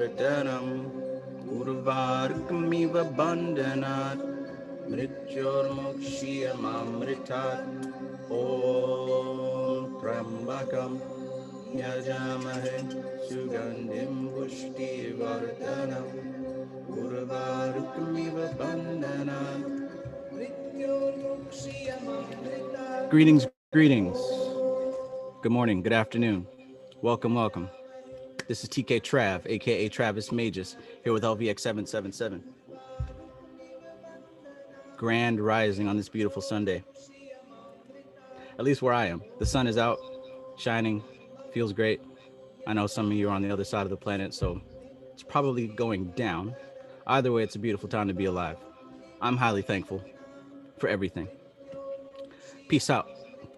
Vardhanam Urvarkamiva Bandhanat Mrityormokshiyamamritat Om Trambakam Yajamahe Sugandhim Pushtivardhanam Urvarkamiva Bandhanat. Greetings. Good morning, good afternoon. Welcome. This is TK Trav, aka Travis Magus, here with LVX777. Grand rising on this beautiful Sunday. At least where I am. The sun is out, shining, feels great. I know some of you are on the other side of the planet, so it's probably going down. Either way, it's a beautiful time to be alive. I'm highly thankful for everything. Peace out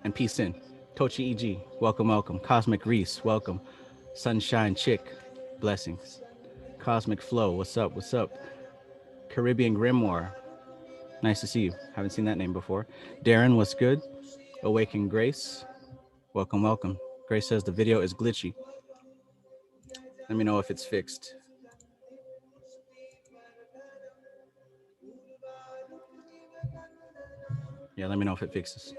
and peace in. Tochi EG, welcome. Cosmic Reese, welcome. Sunshine Chick, blessings. Cosmic Flow, what's up? Caribbean Grimoire, nice to see you. Haven't seen that name before. Darren, what's good? Awaken Grace, welcome. Grace says the video is glitchy. Let me know if it's fixed. Yeah, let me know if it fixes.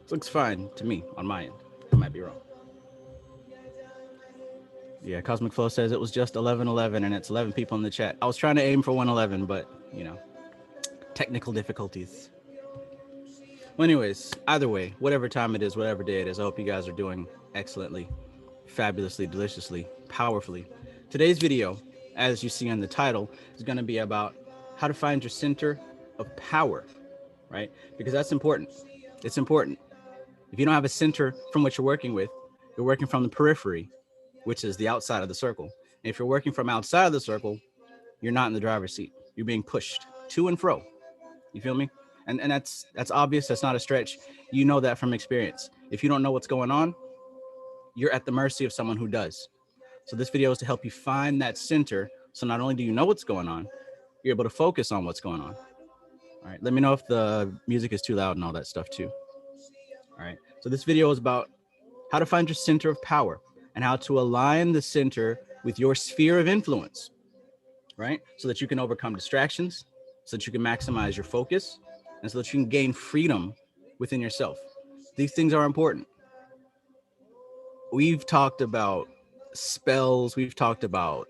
Looks fine to me on my end. I might be wrong. Yeah, Cosmic Flow says it was just 11:11 and it's 11 people in the chat. I was trying to aim for 111, but you know, technical difficulties. Well, anyways, either way, whatever time it is, whatever day it is, I hope you guys are doing excellently, fabulously, deliciously, powerfully. Today's video, as you see in the title, is going to be about how to find your center of power, right? Because that's important. It's important. If you don't have a center from what you're working with, you're working from the periphery, which is the outside of the circle. And if you're working from outside of the circle, you're not in the driver's seat. You're being pushed to and fro. You feel me? And that's obvious. That's not a stretch. You know that from experience. If you don't know what's going on, you're at the mercy of someone who does. So this video is to help you find that center. So not only do you know what's going on, you're able to focus on what's going on. All right. Let me know if the music is too loud and all that stuff too. All right. So this video is about how to find your center of power and how to align the center with your sphere of influence, right? So that you can overcome distractions, so that you can maximize your focus, and so that you can gain freedom within yourself. These things are important. We've talked about spells. We've talked about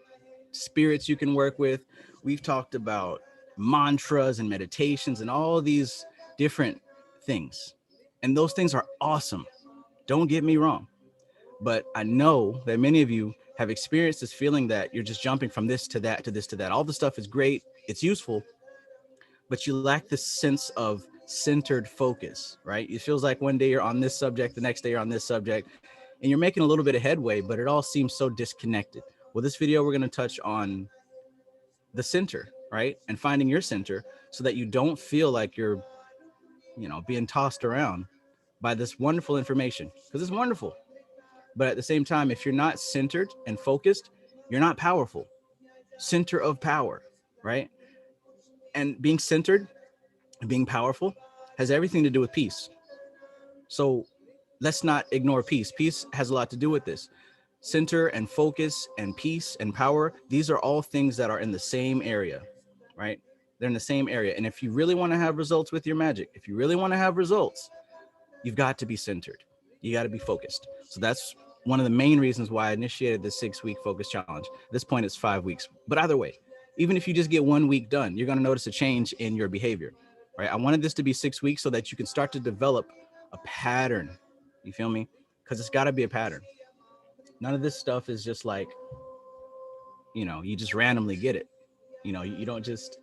spirits you can work with. We've talked about mantras and meditations and all these different things. And those things are awesome. Don't get me wrong. But I know that many of you have experienced this feeling that you're just jumping from this to that to this to that. All the stuff is great. It's useful. But you lack this sense of centered focus, right? It feels like one day you're on this subject, the next day you're on this subject, and you're making a little bit of headway, but it all seems so disconnected. Well, this video, we're going to touch on the center, right? And finding your center so that you don't feel like you're, being tossed around by this wonderful information, because it's wonderful. But at the same time, if you're not centered and focused, you're not powerful. Center of power, right? And being centered and being powerful has everything to do with peace. So let's not ignore peace. Peace has a lot to do with this. Center and focus and peace and power, these are all things that are in the same area, right? They're in the same area. And if you really want to have results with your magic, if you really want to have results, you've got to be centered. You got to be focused. So that's one of the main reasons why I initiated this 6-week focus challenge. At this point, it's 5 weeks. But either way, even if you just get 1 week done, you're going to notice a change in your behavior, right? I wanted this to be 6 weeks so that you can start to develop a pattern. You feel me? Because it's got to be a pattern. None of this stuff is just like, you just randomly get it. You don't just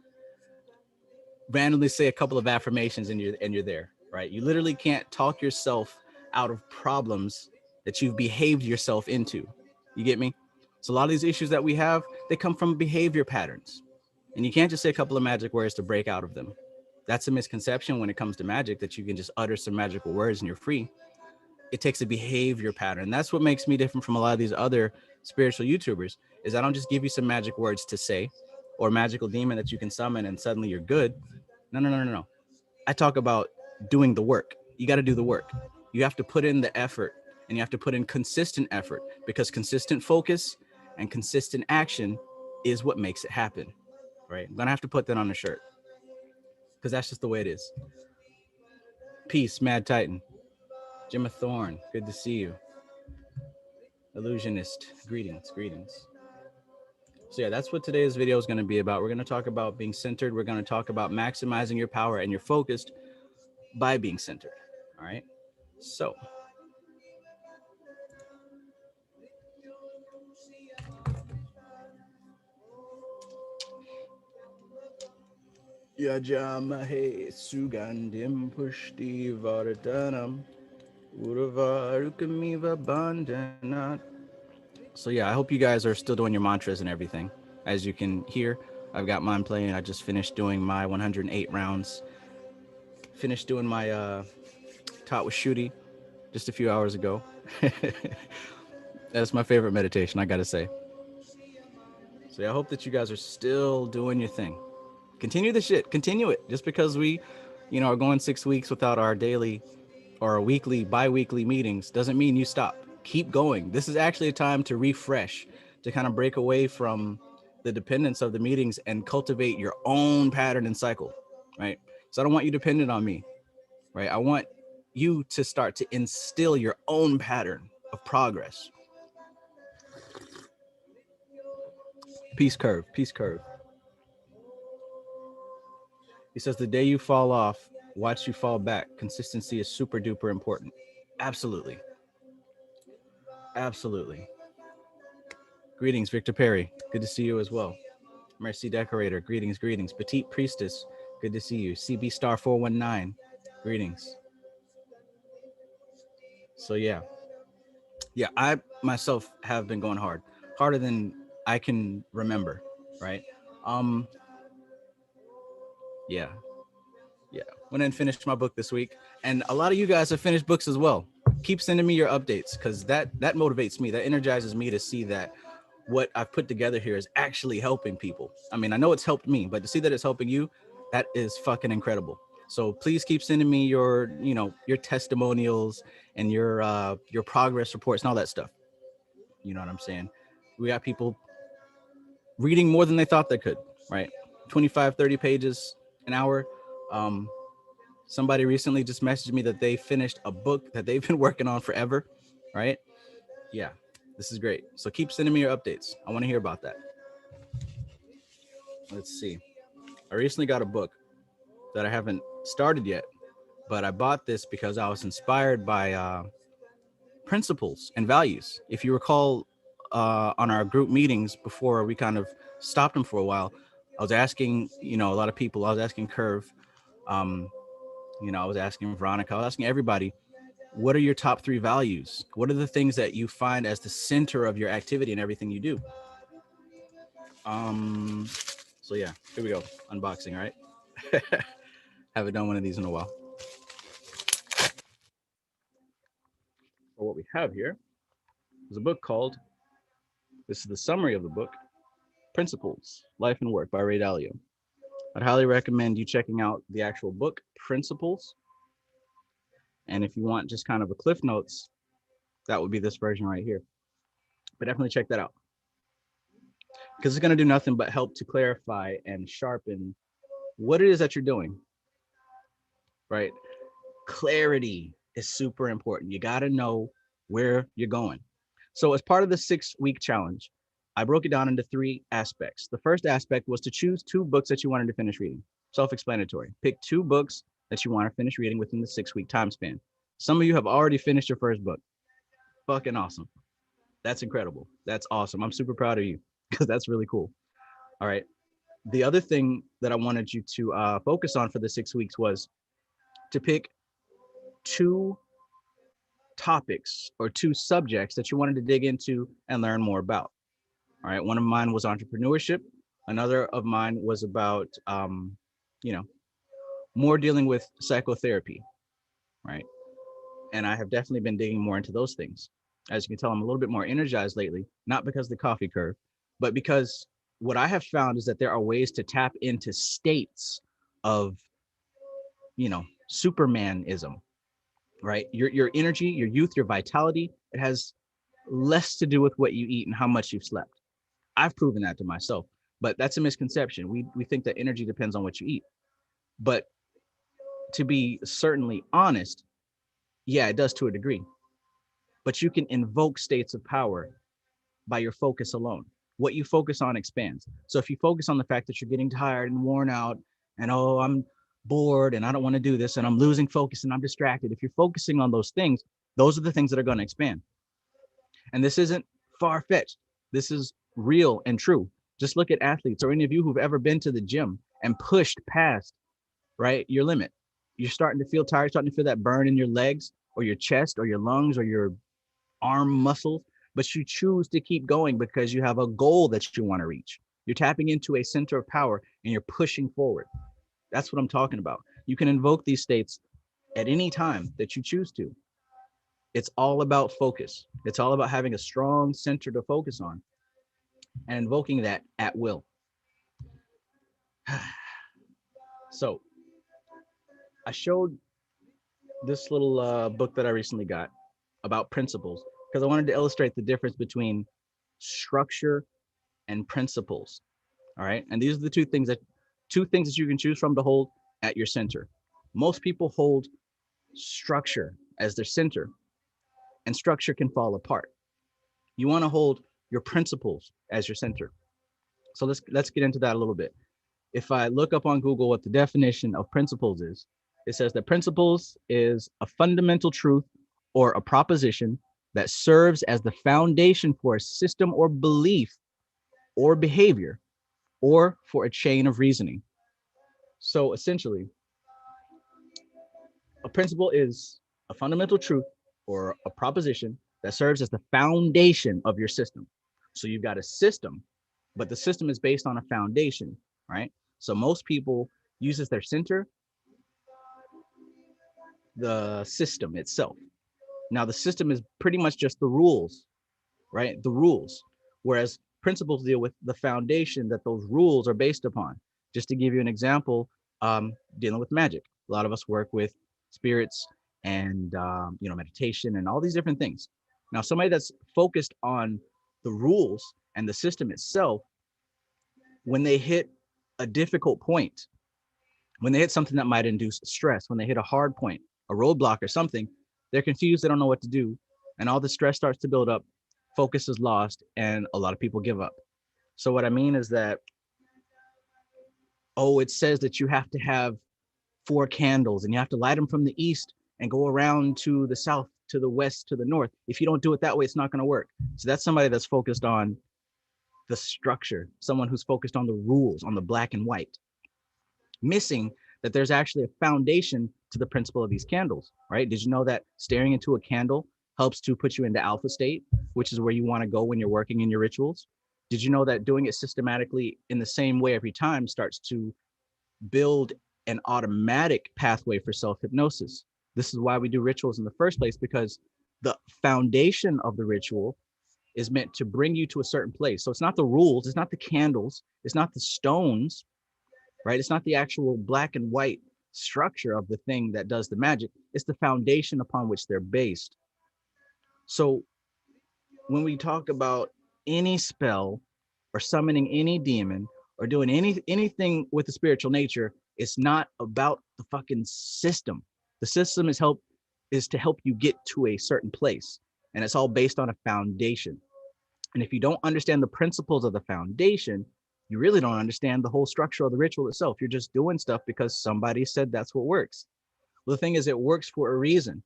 randomly say a couple of affirmations and you're there, right? You literally can't talk yourself out of problems that you've behaved yourself into. You get me? So a lot of these issues that we have, they come from behavior patterns. And you can't just say a couple of magic words to break out of them. That's a misconception when it comes to magic, that you can just utter some magical words and you're free. It takes a behavior pattern. That's what makes me different from a lot of these other spiritual YouTubers, is I don't just give you some magic words to say or a magical demon that you can summon and suddenly you're good. No. I talk about doing the work. You got to do the work. You have to put in the effort and you have to put in consistent effort, because consistent focus and consistent action is what makes it happen, right? I'm gonna have to put that on the shirt because that's just the way it is. Peace, Mad Titan. Gemma Thorne, good to see you. Illusionist, greetings, greetings. So yeah, that's what today's video is going to be about. We're going to talk about being centered. We're going to talk about maximizing your power and your focused by being centered. All right. So Yajamahe Sugandim Pushti Varadanam Uravarukamiva Bandanat. So yeah, I hope you guys are still doing your mantras and everything. As you can hear, I've got mine playing. I just finished doing my 108 rounds. Finished doing my Taught with Shooty just a few hours ago. That's my favorite meditation, I gotta say. So yeah, I hope that you guys are still doing your thing. Continue the shit. Continue it. Just because we, are going 6 weeks without our daily or our weekly, bi-weekly meetings doesn't mean you stop. Keep going. This is actually a time to refresh, to kind of break away from the dependence of the meetings and cultivate your own pattern and cycle, right? So I don't want you dependent on me, right? I want you to start to instill your own pattern of progress. Peace curve, peace curve. He says the day you fall off, watch you fall back. Consistency is super duper important. Absolutely. Absolutely. Greetings, Victor Perry. Good to see you as well. Mercy Decorator. Greetings, greetings. Petite Priestess. Good to see you. CB Star 419. Greetings. So yeah. Yeah, I myself have been going hard. Harder than I can remember, right? Um yeah. Yeah. Went and finished my book this week. And a lot of you guys have finished books as well. Keep sending me your updates because that motivates me. That energizes me to see that what I've put together here is actually helping people. I mean, I know it's helped me, but to see that it's helping you, that is fucking incredible. So please keep sending me your, your testimonials and your progress reports and all that stuff. You know what I'm saying? We got people reading more than they thought they could, right? 25, 30 pages an hour. Somebody recently just messaged me that they finished a book that they've been working on forever, right? Yeah, this is great. So keep sending me your updates. I want to hear about that. Let's see. I recently got a book that I haven't started yet, but I bought this because I was inspired by principles and values. If you recall, on our group meetings before we kind of stopped them for a while, I was asking, a lot of people, I was asking Curve, I was asking Veronica, I was asking everybody, what are your top 3 values? What are the things that you find as the center of your activity and everything you do? So yeah, here we go. Unboxing, all right? Haven't done one of these in a while. Well, what we have here is a book called, this is the summary of the book, Principles, Life and Work by Ray Dalio. I'd highly recommend you checking out the actual book, Principles. And if you want just kind of a Cliff Notes, that would be this version right here. But definitely check that out, because it's going to do nothing but help to clarify and sharpen what it is that you're doing, right? Clarity is super important. You got to know where you're going. So as part of the 6-week challenge, I broke it down into 3 aspects. The first aspect was to choose 2 books that you wanted to finish reading. Self-explanatory. Pick 2 books that you want to finish reading within the 6-week time span. Some of you have already finished your first book. Fucking awesome. That's incredible. That's awesome. I'm super proud of you because that's really cool. All right. The other thing that I wanted you to focus on for the 6 weeks was to pick 2 topics or 2 subjects that you wanted to dig into and learn more about. All right. One of mine was entrepreneurship. Another of mine was about, more dealing with psychotherapy. Right. And I have definitely been digging more into those things. As you can tell, I'm a little bit more energized lately, not because of the coffee curve, but because what I have found is that there are ways to tap into states of, Supermanism, right? Your energy, your youth, your vitality, it has less to do with what you eat and how much you've slept. I've proven that to myself, but that's a misconception. We think that energy depends on what you eat. But to be certainly honest, yeah, it does to a degree. But you can invoke states of power by your focus alone. What you focus on expands. So if you focus on the fact that you're getting tired and worn out and, oh, I'm bored and I don't want to do this and I'm losing focus and I'm distracted, if you're focusing on those things, those are the things that are going to expand. And this isn't far fetched. This is real and true. Just look at athletes or any of you who've ever been to the gym and pushed past, right, your limit. You're starting to feel tired, starting to feel that burn in your legs or your chest or your lungs or your arm muscles, but you choose to keep going because you have a goal that you want to reach. You're tapping into a center of power and you're pushing forward. That's what I'm talking about. You can invoke these states at any time that you choose to. It's all about focus. It's all about having a strong center to focus on and invoking that at will. So I showed this little book that I recently got about principles because I wanted to illustrate the difference between structure and principles. All right. And these are the two things that you can choose from to hold at your center. Most people hold structure as their center, and structure can fall apart. You want to hold your principles as your center. So let's get into that a little bit. If I look up on Google what the definition of principles is, it says that principles is a fundamental truth or a proposition that serves as the foundation for a system or belief or behavior or for a chain of reasoning. So essentially, a principle is a fundamental truth or a proposition that serves as the foundation of your system. So you've got a system, but the system is based on a foundation, right? So most people use as their center the system itself. Now the system is pretty much just the rules, right? The rules. Whereas principles deal with the foundation that those rules are based upon. Just to give you an example, dealing with magic. A lot of us work with spirits and meditation and all these different things. Now, somebody that's focused on the rules and the system itself, when they hit a difficult point, when they hit something that might induce stress, when they hit a hard point, a roadblock or something, they're confused, they don't know what to do, and all the stress starts to build up, focus is lost, and a lot of people give up. So what I mean is that, oh, it says that you have to have 4 candles and you have to light them from the east and go around to the south, to the west, to the north. If you don't do it that way, it's not going to work. So that's somebody that's focused on the structure, someone who's focused on the rules, on the black and white, missing that there's actually a foundation to the principle of these candles, right? Did you know that staring into a candle helps to put you into alpha state, which is where you want to go when you're working in your rituals? Did you know that doing it systematically in the same way every time starts to build an automatic pathway for self-hypnosis? This is why we do rituals in the first place, because the foundation of the ritual is meant to bring you to a certain place. So it's not the rules, it's not the candles, it's not the stones, right? It's not the actual black and white structure of the thing that does the magic. It's the foundation upon which they're based. So when we talk about any spell or summoning any demon or doing anything with the spiritual nature, it's not about the fucking system. The system is to help you get to a certain place, and it's all based on a foundation. And if you don't understand the principles of the foundation, you really don't understand the whole structure of the ritual itself. You're just doing stuff because somebody said that's what works. Well, the thing is, it works for a reason.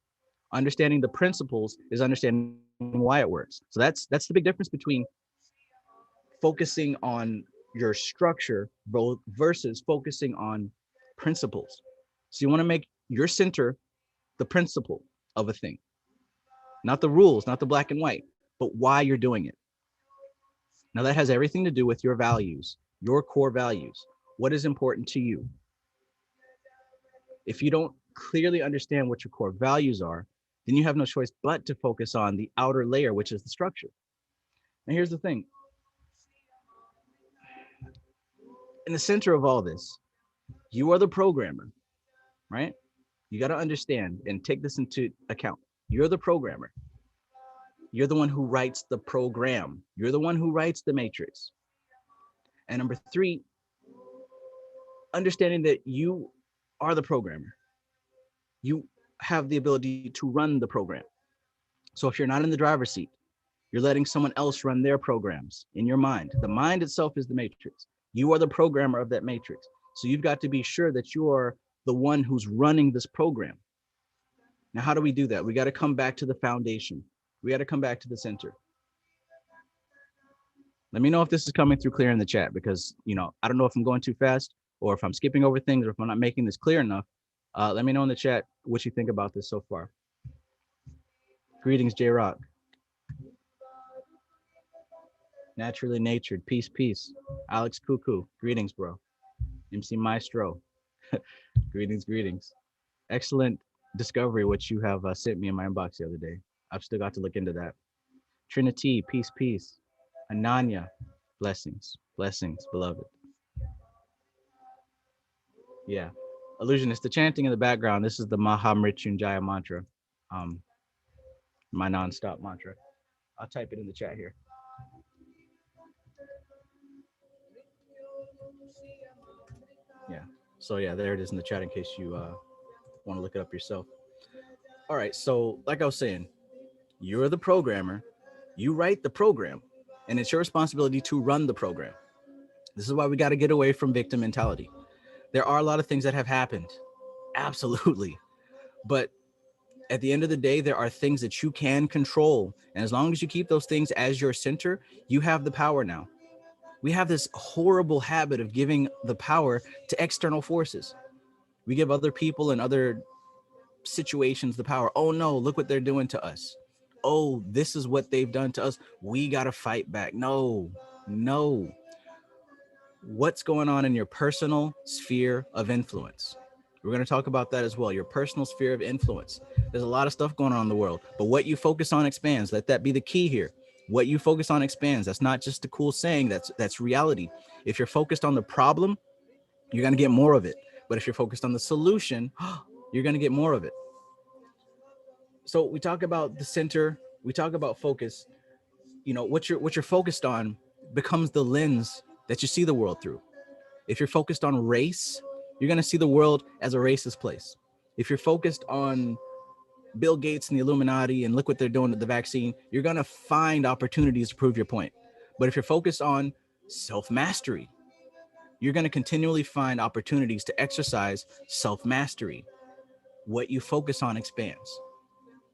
Understanding the principles is understanding why it works. So that's the big difference between focusing on your structure versus focusing on principles. So you want to make your center the principle of a thing, not the rules, not the black and white, but why you're doing it. Now that has everything to do with your values, your core values. What is important to you? If you don't clearly understand what your core values are, then you have no choice but to focus on the outer layer, which is the structure. And here's the thing. In the center of all this, you are the programmer, right? You got to understand and take this into account. You're the programmer. You're the one who writes the program. You're the one who writes the matrix. And number three, understanding that you are the programmer. You have the ability to run the program. So if you're not in the driver's seat, you're letting someone else run their programs in your mind. The mind itself is the matrix. You are the programmer of that matrix. So you've got to be sure that you are the one who's running this program. Now, how do we do that? We got to come back to the foundation. We got to come back to the center. Let me know if this is coming through clear in the chat, because, I don't know if I'm going too fast or if I'm skipping over things or if I'm not making this clear enough. Let me know in the chat what you think about this so far. Greetings, J-Rock. Naturally natured. Peace, peace. Alex Cuckoo. Greetings, bro. MC Maestro. Greetings. Excellent discovery, which you have sent me in my inbox the other day. I've still got to look into that. Trinity, peace. Ananya, blessings, beloved. Yeah. Illusionist, the chanting in the background, this is the Mahamrityunjaya mantra, my non-stop mantra. I'll type it in the chat here. Yeah. So yeah, there it is in the chat in case you want to look it up yourself. All right. So like I was saying, you're the programmer. You write the program, and it's your responsibility to run the program. This is why we got to get away from victim mentality. There are a lot of things that have happened. Absolutely. But at the end of the day, there are things that you can control. And as long as you keep those things as your center, you have the power now. We have this horrible habit of giving the power to external forces. We give other people and other situations the power. Oh no, look what they're doing to us. Oh, this is what they've done to us. We got to fight back. No. What's going on in your personal sphere of influence? We're going to talk about that as well. Your personal sphere of influence. There's a lot of stuff going on in the world, but what you focus on expands. Let that be the key here. What you focus on expands. That's not just a cool saying. That's reality. If you're focused on the problem, you're going to get more of it. But if you're focused on the solution, you're going to get more of it. So we talk about the center. We talk about focus. What you're focused on becomes the lens that you see the world through. If you're focused on race, you're going to see the world as a racist place. If you're focused on Bill Gates and the Illuminati and look what they're doing with the vaccine, you're going to find opportunities to prove your point. But if you're focused on self-mastery, you're going to continually find opportunities to exercise self-mastery. What you focus on expands.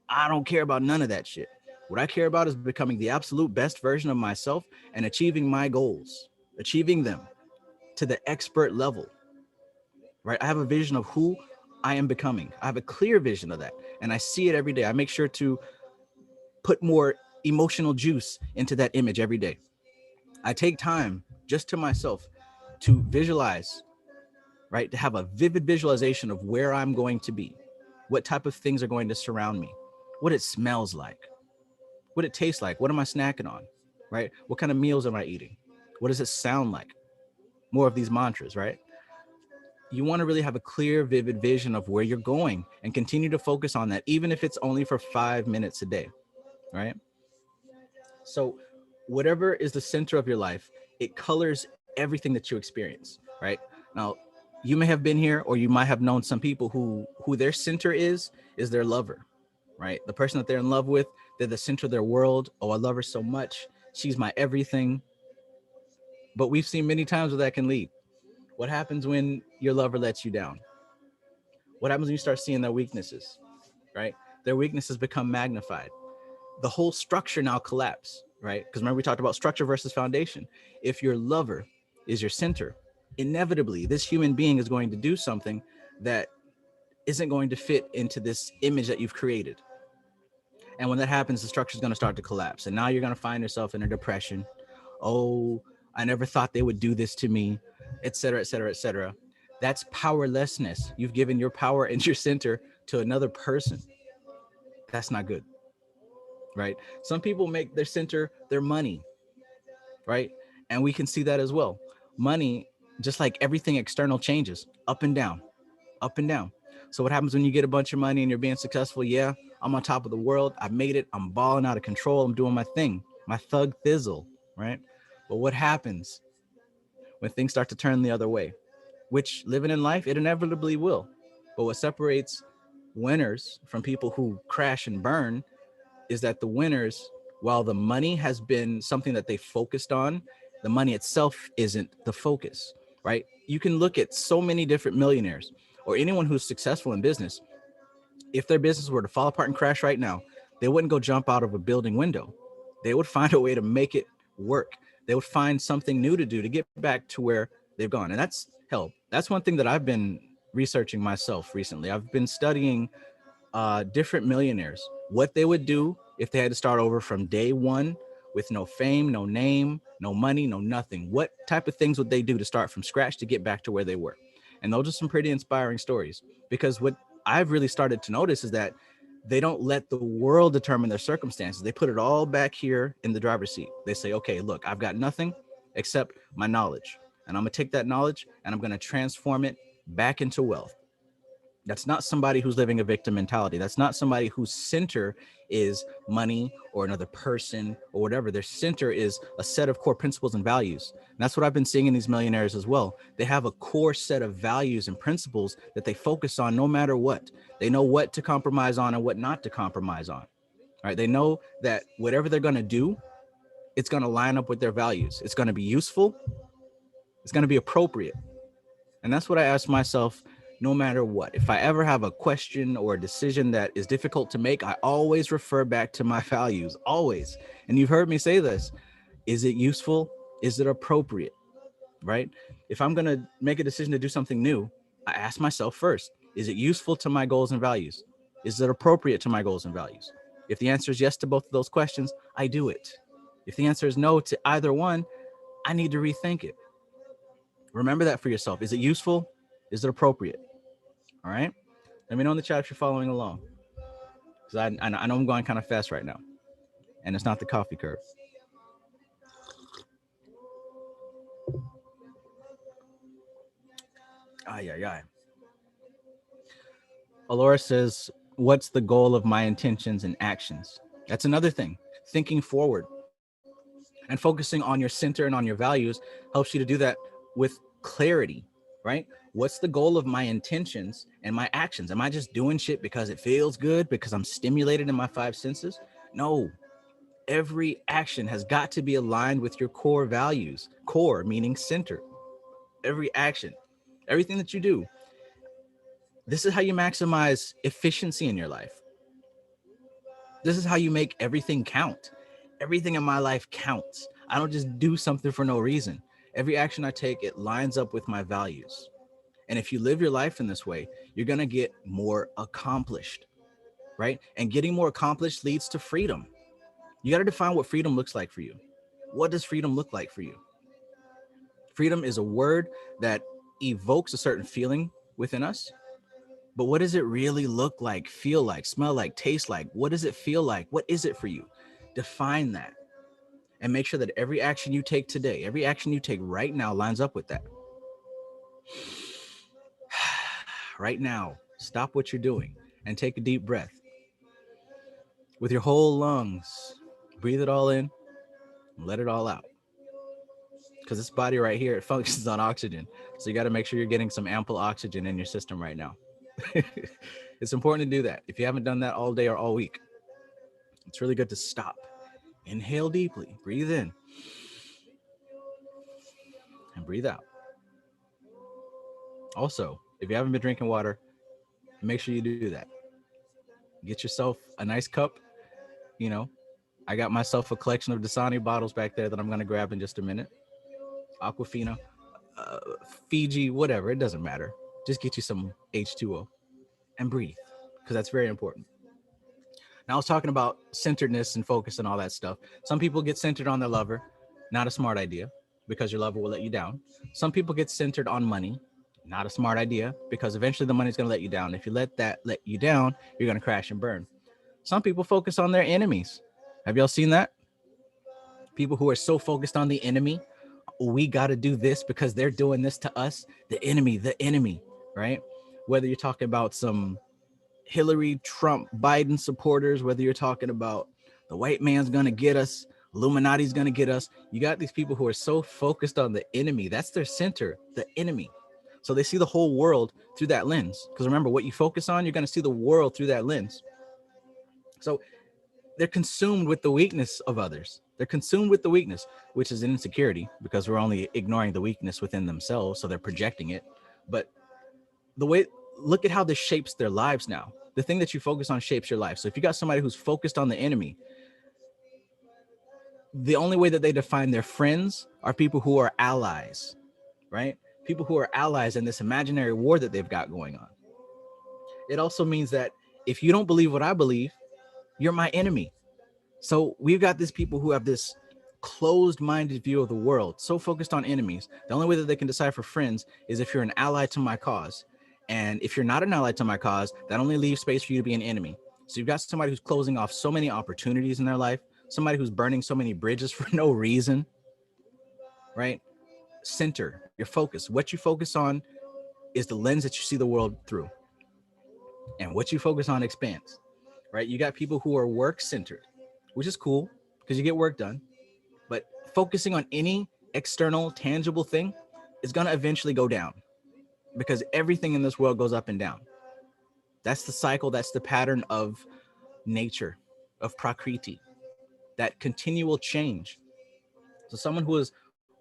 I don't care about none of that shit. What I care about is becoming the absolute best version of myself and achieving my goals, achieving them to the expert level, right? I have a vision of who I am becoming. I have a clear vision of that, and I see it every day. I make sure to put more emotional juice into that image every day. I take time just to myself to visualize, right? To have a vivid visualization of where I'm going to be, what type of things are going to surround me, what it smells like, what it tastes like, what am I snacking on, right? What kind of meals am I eating? What does it sound like? More of these mantras, right? You want to really have a clear, vivid vision of where you're going and continue to focus on that, even if it's only for 5 minutes a day, right? So whatever is the center of your life, it colors everything that you experience, right? Now, you may have been here, or you might have known some people who their center is their lover, right? The person that they're in love with, they're the center of their world. Oh, I love her so much. She's my everything. But we've seen many times where that can lead. What happens when your lover lets you down? What happens when you start seeing their weaknesses, right? Their weaknesses become magnified. The whole structure now collapse, right? Because remember, we talked about structure versus foundation. If your lover is your center, inevitably, this human being is going to do something that isn't going to fit into this image that you've created. And when that happens, the structure is going to start to collapse. And now you're going to find yourself in a depression. Oh, I never thought they would do this to me, et cetera, et cetera, et cetera. That's powerlessness. You've given your power and your center to another person. That's not good, right? Some people make their center their money, right? And we can see that as well. Money, just like everything external, changes up and down, up and down. So what happens when you get a bunch of money and you're being successful? Yeah, I'm on top of the world. I made it. I'm balling out of control. I'm doing my thing, my thug thizzle, right? But what happens when things start to turn the other way? Which living in life, it inevitably will. But what separates winners from people who crash and burn is that the winners, while the money has been something that they focused on, the money itself isn't the focus, right? You can look at so many different millionaires or anyone who's successful in business. If their business were to fall apart and crash right now, they wouldn't go jump out of a building window. They would find a way to make it work. They would find something new to do to get back to where they've gone. And that's hell. That's one thing that I've been researching myself recently. I've been studying different millionaires, what they would do if they had to start over from day one with no fame, no name, no money, no nothing. What type of things would they do to start from scratch to get back to where they were? And those are some pretty inspiring stories, because what I've really started to notice is that they don't let the world determine their circumstances. They put it all back here in the driver's seat. They say, okay, look, I've got nothing except my knowledge. And I'm going to take that knowledge and I'm going to transform it back into wealth. That's not somebody who's living a victim mentality. That's not somebody whose center is money or another person or whatever. Their center is a set of core principles and values. And that's what I've been seeing in these millionaires as well. They have a core set of values and principles that they focus on no matter what. They know what to compromise on and what not to compromise on. Right? They know that whatever they're going to do, it's going to line up with their values. It's going to be useful. It's going to be appropriate. And that's what I ask myself no matter what. If I ever have a question or a decision that is difficult to make, I always refer back to my values, always. And you've heard me say this. Is it useful? Is it appropriate? Right? If I'm going to make a decision to do something new, I ask myself first, is it useful to my goals and values? Is it appropriate to my goals and values? If the answer is yes to both of those questions, I do it. If the answer is no to either one, I need to rethink it. Remember that for yourself. Is it useful? Is it appropriate? All right. Let me know in the chat if you're following along, because I know I'm going kind of fast right now, and it's not the coffee curve. Ay, ay, ay. Alora says, what's the goal of my intentions and actions? That's another thing. Thinking forward and focusing on your center and on your values helps you to do that with clarity, right? What's the goal of my intentions and my actions? Am I just doing shit because it feels good, because I'm stimulated in my five senses? No. Every action has got to be aligned with your core values. Core meaning center. Every action, everything that you do. This is how you maximize efficiency in your life. This is how you make everything count. Everything in my life counts. I don't just do something for no reason. Every action I take, it lines up with my values. And if you live your life in this way, you're going to get more accomplished, right? And getting more accomplished leads to freedom. You got to define what freedom looks like for you. What does freedom look like for you? Freedom is a word that evokes a certain feeling within us. But what does it really look like, feel like, smell like, taste like? What does it feel like? What is it for you? Define that and make sure that every action you take today, every action you take right now lines up with that. Right now, stop what you're doing and take a deep breath. With your whole lungs, breathe it all in and let it all out. Because this body right here, it functions on oxygen. So you got to make sure you're getting some ample oxygen in your system right now. It's important to do that. If you haven't done that all day or all week, it's really good to stop. Inhale deeply, breathe in, and breathe out. Also, if you haven't been drinking water, make sure you do that. Get yourself a nice cup. You know, I got myself a collection of Dasani bottles back there that I'm going to grab in just a minute. Aquafina, Fiji, whatever. It doesn't matter. Just get you some H2O and breathe, because that's very important. Now, I was talking about centeredness and focus and all that stuff. Some people get centered on their lover. Not a smart idea, because your lover will let you down. Some people get centered on money. Not a smart idea, because eventually the money's going to let you down. If you let that let you down, you're going to crash and burn. Some people focus on their enemies. Have y'all seen that? People who are so focused on the enemy. We got to do this because they're doing this to us. The enemy, right? whether you're talking about some Hillary, Trump, Biden supporters, whether you're talking about the white man's going to get us, Illuminati's going to get us. You got these people who are so focused on the enemy. That's their center, the enemy. So they see the whole world through that lens. Because remember, what you focus on, you're going to see the world through that lens. So they're consumed with the weakness of others. They're consumed with the weakness, which is an insecurity, because we're only ignoring the weakness within themselves. So they're projecting it. But the way, look at how this shapes their lives now. The thing that you focus on shapes your life. So if you got somebody who's focused on the enemy, the only way that they define their friends are people who are allies, right? People who are allies in this imaginary war that they've got going on. It also means that if you don't believe what I believe, you're my enemy. So we've got these people who have this closed-minded view of the world, so focused on enemies. The only way that they can decide for friends is if you're an ally to my cause. And if you're not an ally to my cause, that only leaves space for you to be an enemy. So you've got somebody who's closing off so many opportunities in their life, somebody who's burning so many bridges for no reason, right? Center your focus. What you focus on is the lens that you see the world through. And what you focus on expands, right? You got people who are work-centered, which is cool because you get work done. But focusing on any external, tangible thing is going to eventually go down, because everything in this world goes up and down. That's the cycle. That's the pattern of nature, of prakriti, that continual change. So someone who is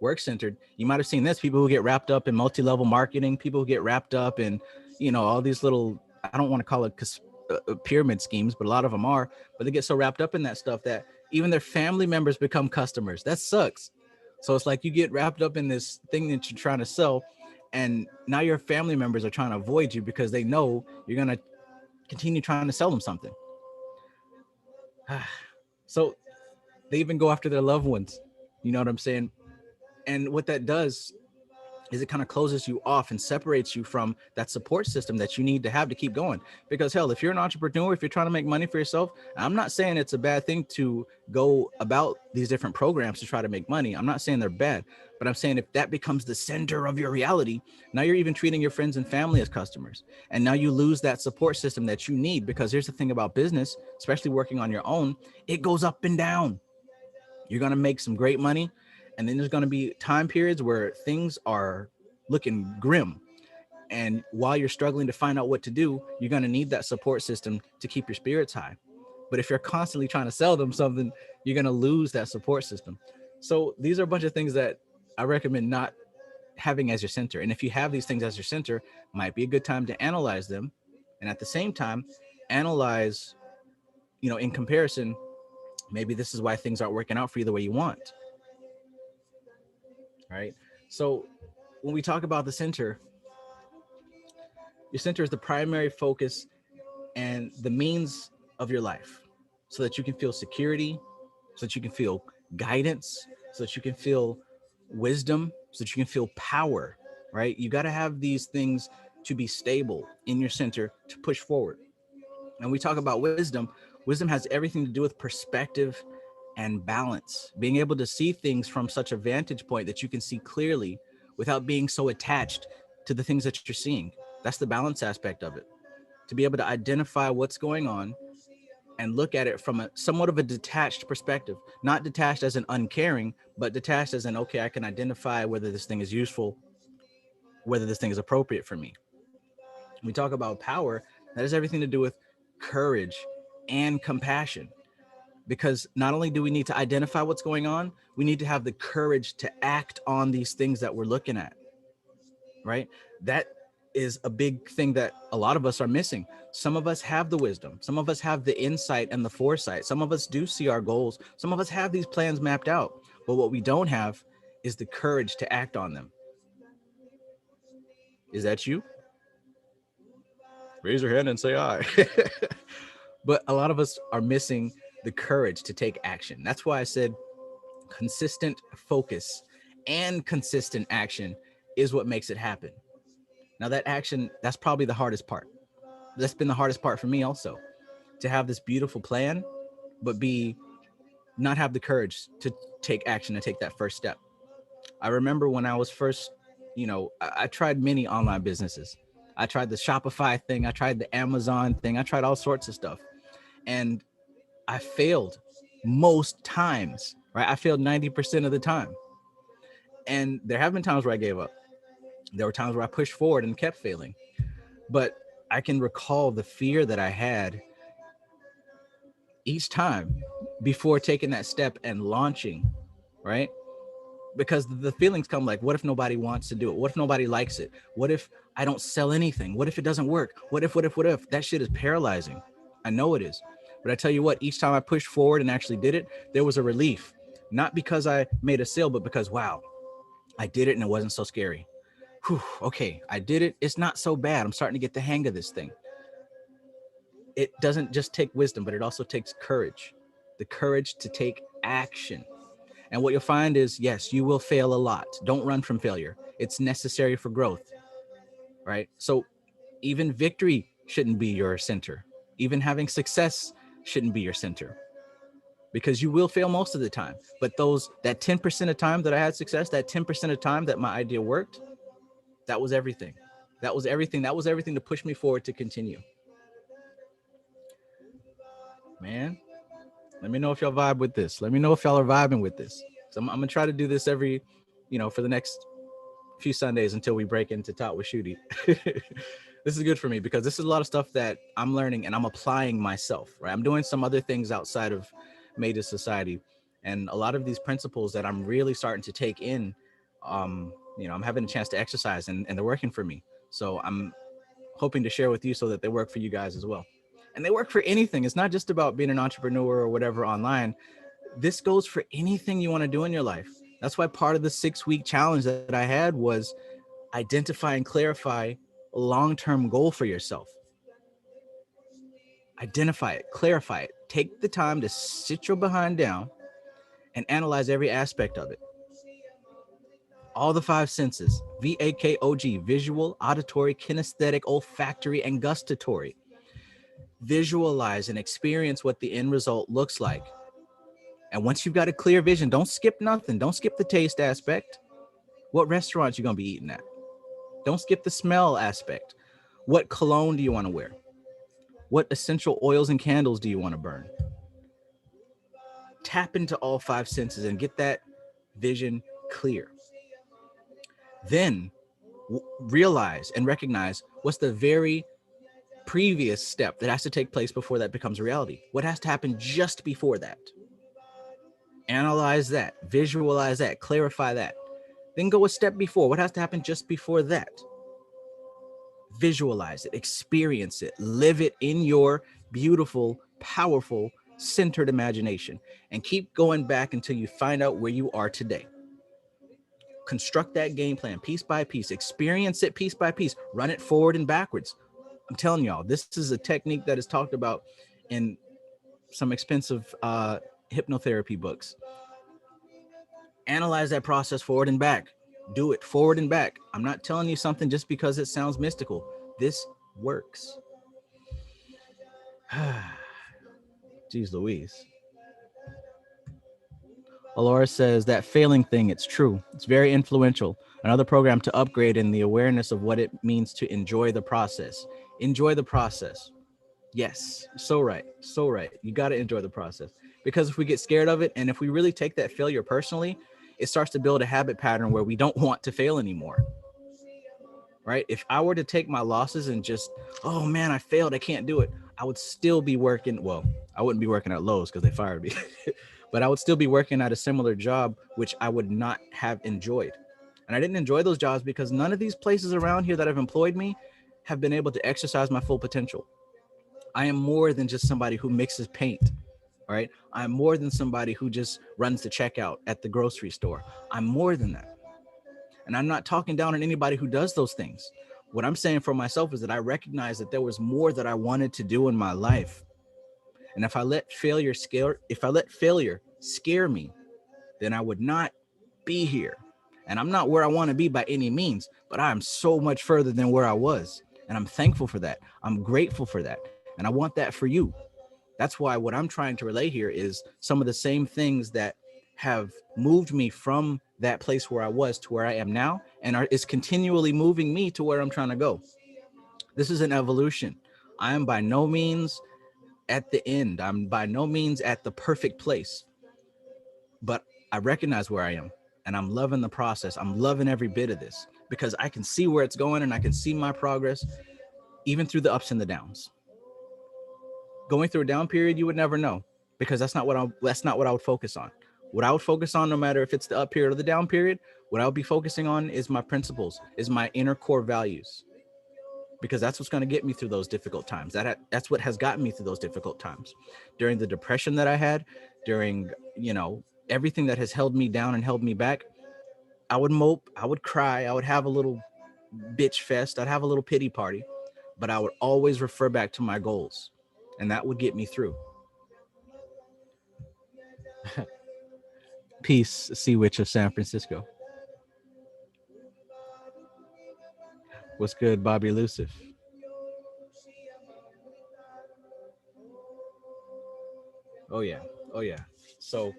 work-centered, you might have seen this, people who get wrapped up in multi-level marketing, people who get wrapped up in, all these little, I don't want to call it pyramid schemes, but a lot of them are, but they get so wrapped up in that stuff that even their family members become customers. That sucks. So it's like you get wrapped up in this thing that you're trying to sell, and now your family members are trying to avoid you because they know you're going to continue trying to sell them something. So they even go after their loved ones. You know what I'm saying? And what that does is it kind of closes you off and separates you from that support system that you need to have to keep going. Because hell, if you're an entrepreneur, if you're trying to make money for yourself, I'm not saying it's a bad thing to go about these different programs to try to make money. I'm not saying they're bad, but I'm saying if that becomes the center of your reality, now you're even treating your friends and family as customers. And now you lose that support system that you need, because here's the thing about business, especially working on your own, it goes up and down. You're going to make some great money, and then there's going to be time periods where things are looking grim. And while you're struggling to find out what to do, you're going to need that support system to keep your spirits high. But if you're constantly trying to sell them something, you're going to lose that support system. So these are a bunch of things that I recommend not having as your center. And if you have these things as your center, might be a good time to analyze them. And at the same time, analyze, in comparison, maybe this is why things aren't working out for you the way you want. Right? So when we talk about the center, your center is the primary focus and the means of your life, so that you can feel security, so that you can feel guidance, so that you can feel wisdom, so that you can feel power, right? You got to have these things to be stable in your center to push forward. And we talk about wisdom. Wisdom has everything to do with perspective and balance, being able to see things from such a vantage point that you can see clearly without being so attached to the things that you're seeing. That's the balance aspect of it. To be able to identify what's going on and look at it from a somewhat of a detached perspective, not detached as an uncaring, but detached as an, okay, I can identify whether this thing is useful, whether this thing is appropriate for me. We talk about power, that has everything to do with courage and compassion. Because not only do we need to identify what's going on, we need to have the courage to act on these things that we're looking at, right? That is a big thing that a lot of us are missing. Some of us have the wisdom. Some of us have the insight and the foresight. Some of us do see our goals. Some of us have these plans mapped out. But what we don't have is the courage to act on them. Is that you? Raise your hand and say aye. But a lot of us are missing the courage to take action. That's why I said consistent focus and consistent action is what makes it happen. Now that action, that's probably the hardest part. That's been the hardest part for me also, to have this beautiful plan, but not have the courage to take action and take that first step. I remember when I was first, I tried many online businesses. I tried the Shopify thing. I tried the Amazon thing. I tried all sorts of stuff. And I failed most times, right? I failed 90% of the time. And there have been times where I gave up. There were times where I pushed forward and kept failing. But I can recall the fear that I had each time before taking that step and launching, right? Because the feelings come like, what if nobody wants to do it? What if nobody likes it? What if I don't sell anything? What if it doesn't work? What if? That shit is paralyzing. I know it is. But I tell you what, each time I pushed forward and actually did it, there was a relief. Not because I made a sale, but because, wow, I did it and it wasn't so scary. Whew, okay, I did it. It's not so bad. I'm starting to get the hang of this thing. It doesn't just take wisdom, but it also takes courage. The courage to take action. And what you'll find is, yes, you will fail a lot. Don't run from failure. It's necessary for growth, right? So even victory shouldn't be your center. Even having success shouldn't be your center, because you will fail most of the time. But that 10% of time that I had success, that 10% of time that my idea worked, that was everything. That was everything. That was everything to push me forward to continue. Man, let me know if y'all vibe with this. Let me know if y'all are vibing with this. So I'm gonna try to do this every, for the next few Sundays until we break into Talk with Shooty. This is good for me because this is a lot of stuff that I'm learning and I'm applying myself, right? I'm doing some other things outside of Magus Society, and a lot of these principles that I'm really starting to take in, I'm having a chance to exercise and they're working for me. So I'm hoping to share with you so that they work for you guys as well. And they work for anything. It's not just about being an entrepreneur or whatever online. This goes for anything you want to do in your life. That's why part of the 6-week challenge that I had was identify and clarify a long-term goal for yourself. Identify it, clarify it. Take the time to sit your behind down and analyze every aspect of it. All the 5 senses, VAKOG, visual, auditory, kinesthetic, olfactory, and gustatory. Visualize and experience what the end result looks like. And once you've got a clear vision, don't skip nothing. Don't skip the taste aspect. What restaurants you going to be eating at? Don't skip the smell aspect. What cologne do you want to wear? What essential oils and candles do you want to burn? Tap into all 5 senses and get that vision clear. Then realize and recognize what's the very previous step that has to take place before that becomes reality. What has to happen just before that? Analyze that, visualize that, clarify that. Then go a step before. What has to happen just before that? Visualize it, experience it, live it in your beautiful, powerful, centered imagination, and keep going back until you find out where you are today. Construct that game plan piece by piece, experience it piece by piece, run it forward and backwards. I'm telling y'all, this is a technique that is talked about in some expensive hypnotherapy books. Analyze that process forward and back. Do it forward and back. I'm not telling you something just because it sounds mystical. This works. Jeez Louise. Alora says that failing thing, it's true. It's very influential. Another program to upgrade in the awareness of what it means to enjoy the process. Enjoy the process. Yes, so right. So right. You got to enjoy the process, because if we get scared of it and if we really take that failure personally, it starts to build a habit pattern where we don't want to fail anymore. Right? If I were to take my losses and just, oh man, I failed, I can't do it, I would still be working. Well, I wouldn't be working at Lowe's because they fired me, but I would still be working at a similar job, which I would not have enjoyed. And I didn't enjoy those jobs because none of these places around here that have employed me have been able to exercise my full potential. I am more than just somebody who mixes paint. All right. I'm more than somebody who just runs the checkout at the grocery store. I'm more than that. And I'm not talking down on anybody who does those things. What I'm saying for myself is that I recognize that there was more that I wanted to do in my life. And if I let failure scare me, then I would not be here. And I'm not where I want to be by any means, but I am so much further than where I was. And I'm thankful for that. I'm grateful for that. And I want that for you. That's why what I'm trying to relay here is some of the same things that have moved me from that place where I was to where I am now, and is continually moving me to where I'm trying to go. This is an evolution. I am by no means at the end. I'm by no means at the perfect place, but I recognize where I am and I'm loving the process. I'm loving every bit of this because I can see where it's going and I can see my progress even through the ups and the downs. Going through a down period, you would never know because that's not what I would focus on. What I would focus on, no matter if it's the up period or the down period, what I would be focusing on is my principles, is my inner core values, because that's what's going to get me through those difficult times. That's what has gotten me through those difficult times. During the depression that I had, during, everything that has held me down and held me back, I would mope, I would cry, I would have a little bitch fest, I'd have a little pity party, but I would always refer back to my goals, and that would get me through. Peace, Sea Witch of San Francisco. What's good, Bobby Elusive? Oh yeah, oh yeah. So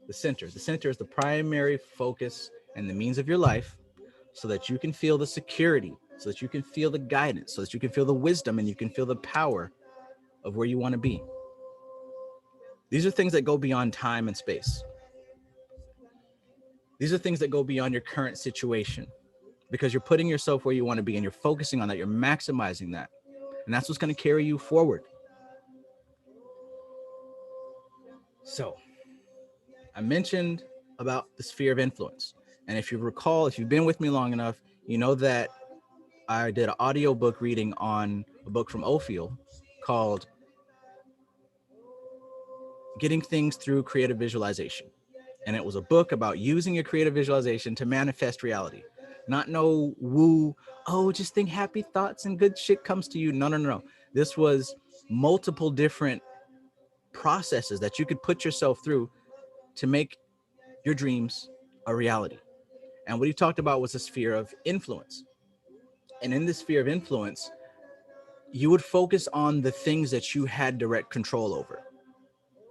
the center is the primary focus and the means of your life, so that you can feel the security, so that you can feel the guidance, so that you can feel the wisdom and you can feel the power of where you want to be. These are things that go beyond time and space. These are things that go beyond your current situation, because you're putting yourself where you want to be and you're focusing on that. You're maximizing that. And that's what's going to carry you forward. So I mentioned about the sphere of influence. And if you recall, if you've been with me long enough, you know that I did an audiobook reading on a book from Ophiel called Getting Things Through Creative Visualization. And it was a book about using your creative visualization to manifest reality. Not no woo, oh, just think happy thoughts and good shit comes to you. No. This was multiple different processes that you could put yourself through to make your dreams a reality. And what he talked about was a sphere of influence. And in this sphere of influence, you would focus on the things that you had direct control over.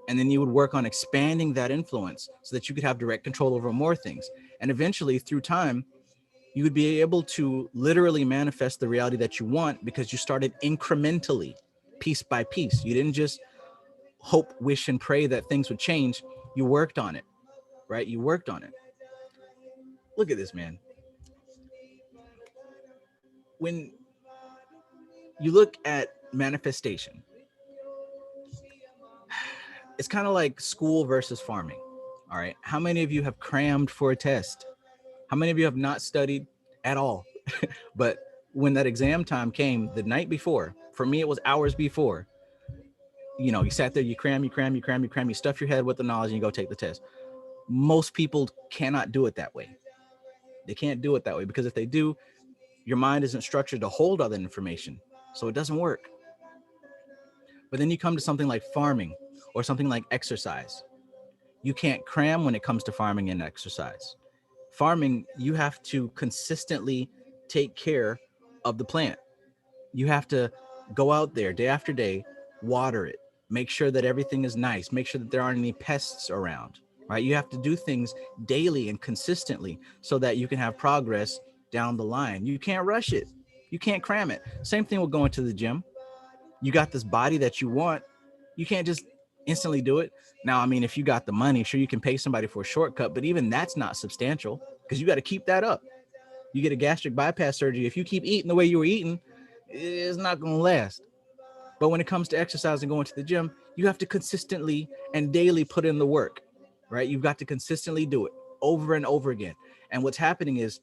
And then you would work on expanding that influence so that you could have direct control over more things. And eventually, through time, you would be able to literally manifest the reality that you want, because you started incrementally, piece by piece. You didn't just hope, wish, and pray that things would change. You worked on it, right? You worked on it. Look at this, man. When you look at manifestation, it's kind of like school versus farming. All right. How many of you have crammed for a test? How many of you have not studied at all? But when that exam time came the night before, for me, it was hours before, you sat there, you cram, you stuff your head with the knowledge and you go take the test. Most people cannot do it that way. They can't do it that way, because if they do, your mind isn't structured to hold all that information. So it doesn't work. But then you come to something like farming or something like exercise. You can't cram when it comes to farming and exercise. Farming, you have to consistently take care of the plant. You have to go out there day after day, water it, make sure that everything is nice, make sure that there aren't any pests around, right? You have to do things daily and consistently so that you can have progress down the line. You can't rush it. You can't cram it. Same thing with going to the gym. You got this body that you want. You can't just instantly do it. Now, I mean, if you got the money, sure, you can pay somebody for a shortcut, but even that's not substantial, because you got to keep that up. You get a gastric bypass surgery. If you keep eating the way you were eating, it's not going to last. But when it comes to exercise and going to the gym, you have to consistently and daily put in the work, right? You've got to consistently do it over and over again. And what's happening is,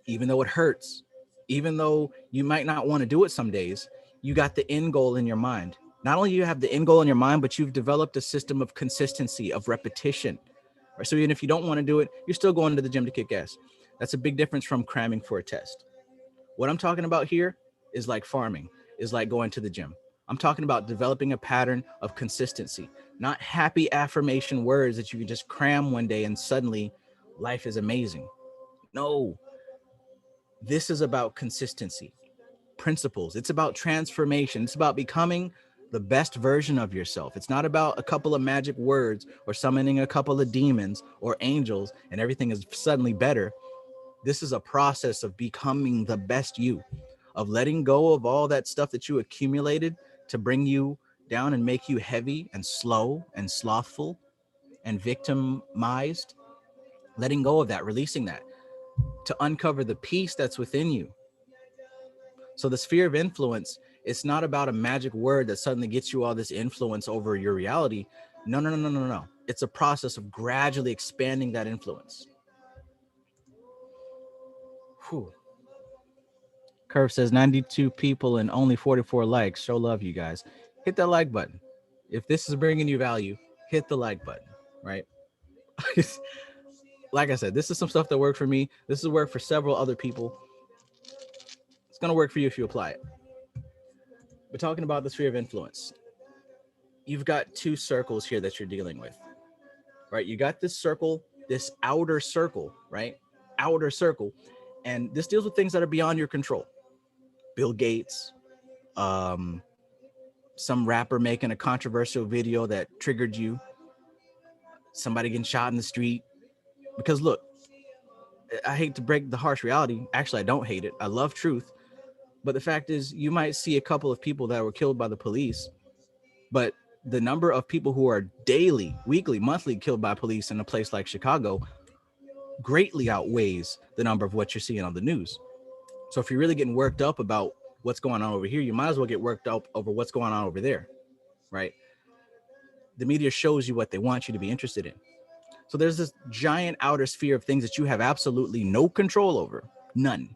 even though it hurts, even though you might not want to do it some days, you got the end goal in your mind. Not only do you have the end goal in your mind, but you've developed a system of consistency, of repetition. Right? So even if you don't want to do it, you're still going to the gym to kick ass. That's a big difference from cramming for a test. What I'm talking about here is like farming, is like going to the gym. I'm talking about developing a pattern of consistency, not happy affirmation words that you can just cram one day and suddenly life is amazing. No, this is about consistency, principles. It's about transformation. It's about becoming the best version of yourself. It's not about a couple of magic words or summoning a couple of demons or angels and everything is suddenly better. This is a process of becoming the best you, of letting go of all that stuff that you accumulated to bring you down and make you heavy and slow and slothful and victimized, letting go of that, releasing that to uncover the peace that's within you. So the sphere of influence, it's not about a magic word that suddenly gets you all this influence over your reality. No, no, no, no, no, no. It's a process of gradually expanding that influence. Whew. Curve says 92 people and only 44 likes. Show love, you guys. Hit that like button. If this is bringing you value, hit the like button, right? Like I said, this is some stuff that worked for me. This has worked for several other people. It's going to work for you if you apply it. But talking about the sphere of influence, you've got two circles here that you're dealing with, right? You got this circle, this outer circle, right? Outer circle. And this deals with things that are beyond your control. Bill Gates, some rapper making a controversial video that triggered you, somebody getting shot in the street. Because look, I hate to break the harsh reality. Actually, I don't hate it. I love truth. But the fact is, you might see a couple of people that were killed by the police, but the number of people who are daily, weekly, monthly killed by police in a place like Chicago greatly outweighs the number of what you're seeing on the news. So if you're really getting worked up about what's going on over here, you might as well get worked up over what's going on over there, right? The media shows you what they want you to be interested in. So there's this giant outer sphere of things that you have absolutely no control over. None.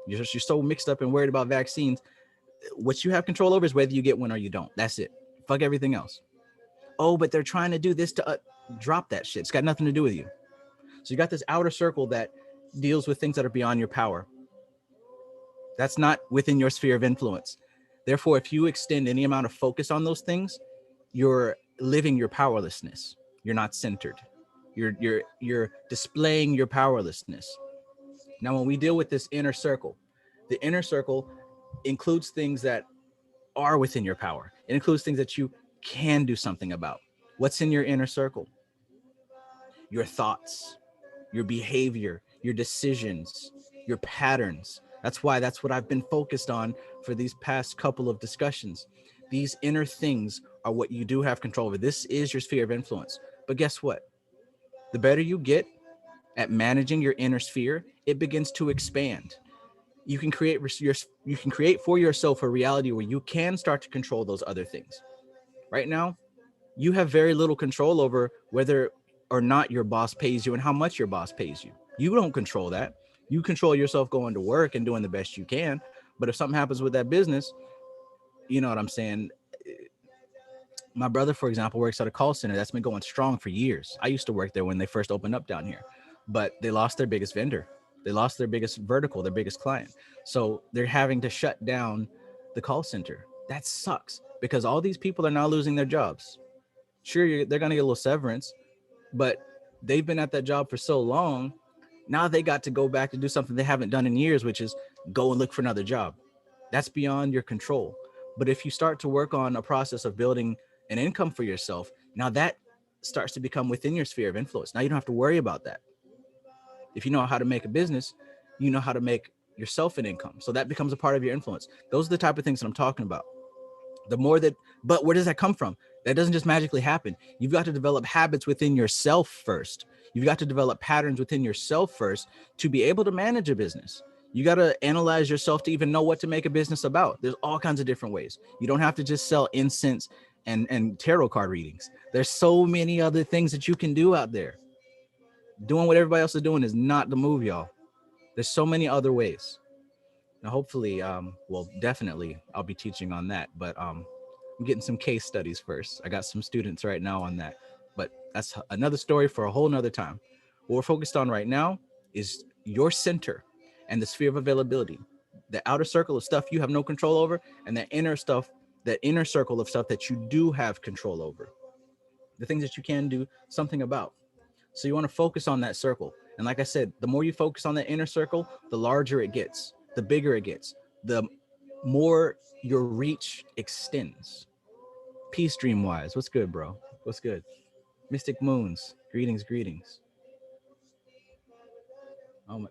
You're so mixed up and worried about vaccines. What you have control over is whether you get one or you don't. That's it. Fuck everything else. Oh, but they're trying to do this to drop that shit. It's got nothing to do with you. So you got this outer circle that deals with things that are beyond your power. That's not within your sphere of influence. Therefore, if you extend any amount of focus on those things, you're living your powerlessness. You're not centered. You're displaying your powerlessness. Now, when we deal with this inner circle, the inner circle includes things that are within your power. It includes things that you can do something about. What's in your inner circle? Your thoughts, your behavior, your decisions, your patterns. That's what I've been focused on for these past couple of discussions. These inner things are what you do have control over. This is your sphere of influence. But guess what? The better you get at managing your inner sphere, it begins to expand. You can create for yourself a reality where you can start to control those other things. Right now, you have very little control over whether or not your boss pays you and how much your boss pays you. You don't control that. You control yourself going to work and doing the best you can. But if something happens with that business, you know what I'm saying? My brother, for example, works at a call center that's been going strong for years. I used to work there when they first opened up down here, but they lost their biggest vendor. They lost their biggest vertical, their biggest client. So they're having to shut down the call center. That sucks because all these people are now losing their jobs. Sure, they're going to get a little severance, but they've been at that job for so long. Now they got to go back to do something they haven't done in years, which is go and look for another job. That's beyond your control. But if you start to work on a process of building an income for yourself, now that starts to become within your sphere of influence. Now you don't have to worry about that. If you know how to make a business, you know how to make yourself an income. So that becomes a part of your influence. Those are the type of things that I'm talking about. But where does that come from? That doesn't just magically happen. You've got to develop habits within yourself first. You've got to develop patterns within yourself first to be able to manage a business. You got to analyze yourself to even know what to make a business about. There's all kinds of different ways. You don't have to just sell incense and tarot card readings. There's so many other things that you can do out there. Doing what everybody else is doing is not the move, y'all. There's so many other ways. Now, hopefully, definitely I'll be teaching on that, but I'm getting some case studies first. I got some students right now on that, but that's another story for a whole nother time. What we're focused on right now is your center and the sphere of availability, the outer circle of stuff you have no control over, and the inner stuff, that inner circle of stuff that you do have control over, the things that you can do something about. So you want to focus on that circle. And like I said, the more you focus on that inner circle, the larger it gets, the bigger it gets, the more your reach extends. Peace Dream Wise. What's good, bro? What's good? Mystic Moons. Greetings, greetings. Oh my.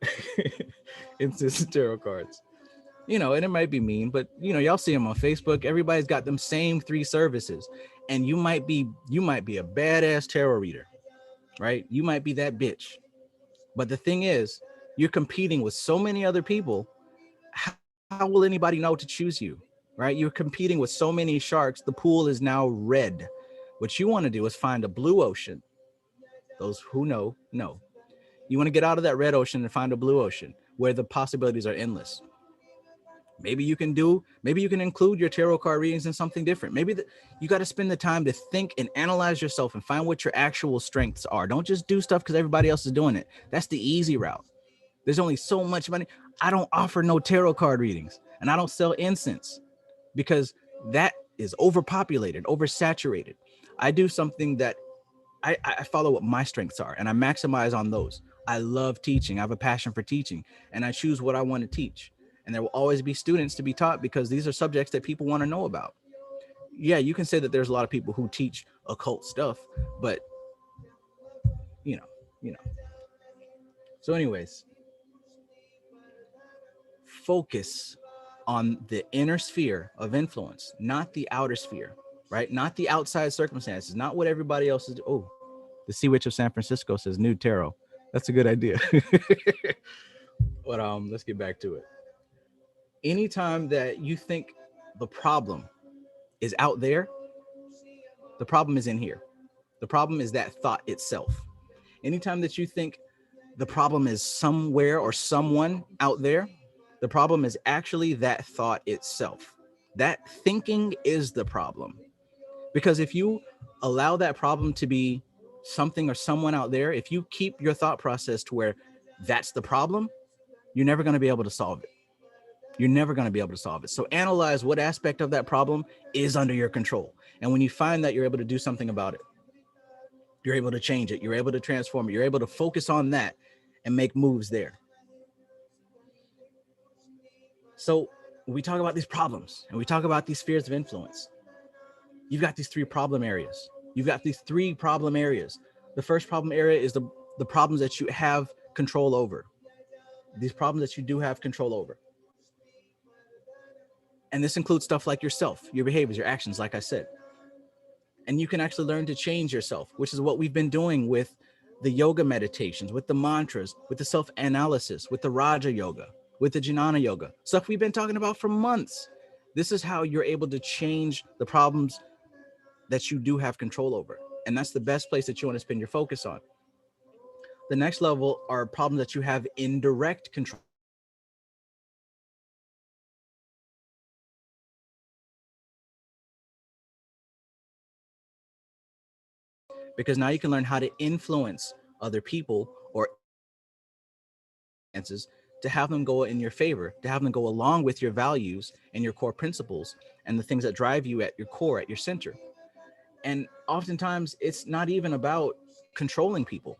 It's just tarot cards. You know, and it might be mean, but you know, y'all see them on Facebook. Everybody's got them same 3 services, and you might be a badass tarot reader, right? You might be that bitch. But the thing is, you're competing with so many other people. How will anybody know to choose you, right? You're competing with so many sharks. The pool is now red. What you want to do is find a blue ocean. Those who know. You want to get out of that red ocean and find a blue ocean where the possibilities are endless. Maybe you can include your tarot card readings in something different. You got to spend the time to think and analyze yourself and find what your actual strengths are. Don't just do stuff because everybody else is doing it. That's the easy route. There's only so much money. I don't offer no tarot card readings, and I don't sell incense because that is overpopulated, oversaturated. I do something that I follow what my strengths are, and I maximize on those. I love teaching. I have a passion for teaching, and I choose what I want to teach. And there will always be students to be taught because these are subjects that people want to know about. Yeah, you can say that there's a lot of people who teach occult stuff, but you know, you know. So, anyways, focus on the inner sphere of influence, not the outer sphere, right? Not the outside circumstances, not what everybody else is doing. Oh, the Sea Witch of San Francisco says nude tarot. That's a good idea. But let's get back to it. Anytime that you think the problem is out there, the problem is in here. The problem is that thought itself. Anytime that you think the problem is somewhere or someone out there, the problem is actually that thought itself. That thinking is the problem. Because if you allow that problem to be something or someone out there, if you keep your thought process to where that's the problem, you're never going to be able to solve it. You're never going to be able to solve it. So analyze what aspect of that problem is under your control. And when you find that, you're able to do something about it. You're able to change it. You're able to transform it. You're able to focus on that and make moves there. So we talk about these problems and we talk about these spheres of influence. You've got these 3 problem areas. You've got these 3 problem areas. The first problem area is the problems that you have control over. These problems that you do have control over. And this includes stuff like yourself, your behaviors, your actions, like I said. And you can actually learn to change yourself, which is what we've been doing with the yoga meditations, with the mantras, with the self-analysis, with the Raja Yoga, with the Jnana Yoga, stuff we've been talking about for months. This is how you're able to change the problems that you do have control over. And that's the best place that you want to spend your focus on. The next level are problems that you have indirect control. Because now you can learn how to influence other people or to have them go in your favor, to have them go along with your values and your core principles and the things that drive you at your core, at your center. And oftentimes it's not even about controlling people.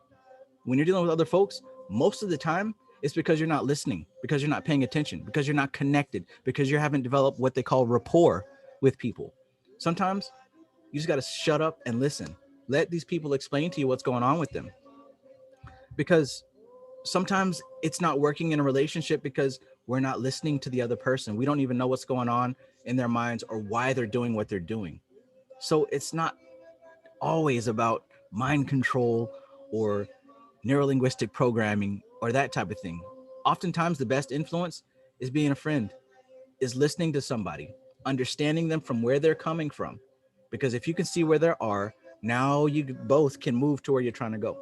When you're dealing with other folks, most of the time it's because you're not listening, because you're not paying attention, because you're not connected, because you haven't developed what they call rapport with people. Sometimes you just got to shut up and listen. Let these people explain to you what's going on with them. Because sometimes it's not working in a relationship because we're not listening to the other person. We don't even know what's going on in their minds or why they're doing what they're doing. So it's not always about mind control or neurolinguistic programming or that type of thing. Oftentimes the best influence is being a friend, is listening to somebody, understanding them from where they're coming from. Because if you can see where they are, now you both can move to where you're trying to go.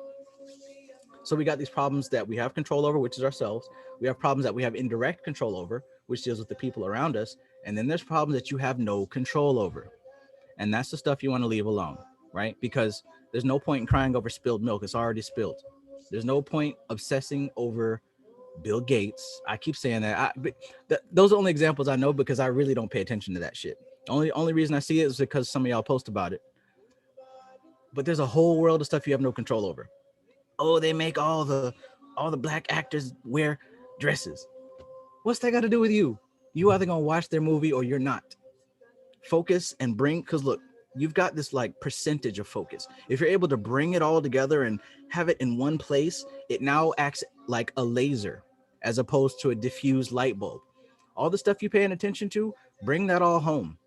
So we got these problems that we have control over, which is ourselves. We have problems that we have indirect control over, which deals with the people around us. And then there's problems that you have no control over. And that's the stuff you want to leave alone, right? Because there's no point in crying over spilled milk. It's already spilled. There's no point obsessing over Bill Gates. I keep saying that. Those are only examples I know because I really don't pay attention to that shit. Only reason I see it is because some of y'all post about it. But there's a whole world of stuff you have no control over. Oh, they make all the black actors wear dresses. What's that got to do with you? You either gonna watch their movie or you're not. Focus and bring, because look, you've got this like percentage of focus. If you're able to bring it all together and have it in one place, it now acts like a laser as opposed to a diffused light bulb. All the stuff you're paying attention to, bring that all home.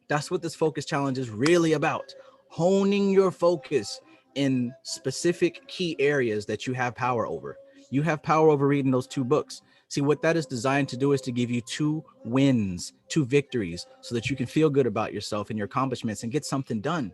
That's what this focus challenge is really about. Honing your focus in specific key areas that you have power over. You have power over reading those 2 books. See, what that is designed to do is to give you 2 wins, 2 victories, so that you can feel good about yourself and your accomplishments and get something done,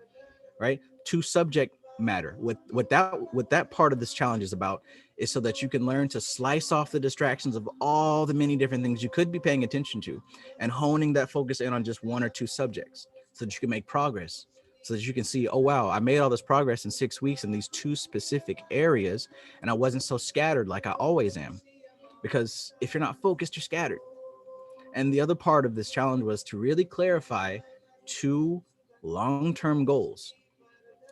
right? 2 subject matter. What that part of this challenge is about is so that you can learn to slice off the distractions of all the many different things you could be paying attention to and honing that focus in on just 1 or 2 subjects so that you can make progress, so that you can see, oh wow, I made all this progress in 6 weeks in these 2 specific areas, and I wasn't so scattered like I always am. Because if you're not focused, you're scattered. And the other part of this challenge was to really clarify 2 long-term goals.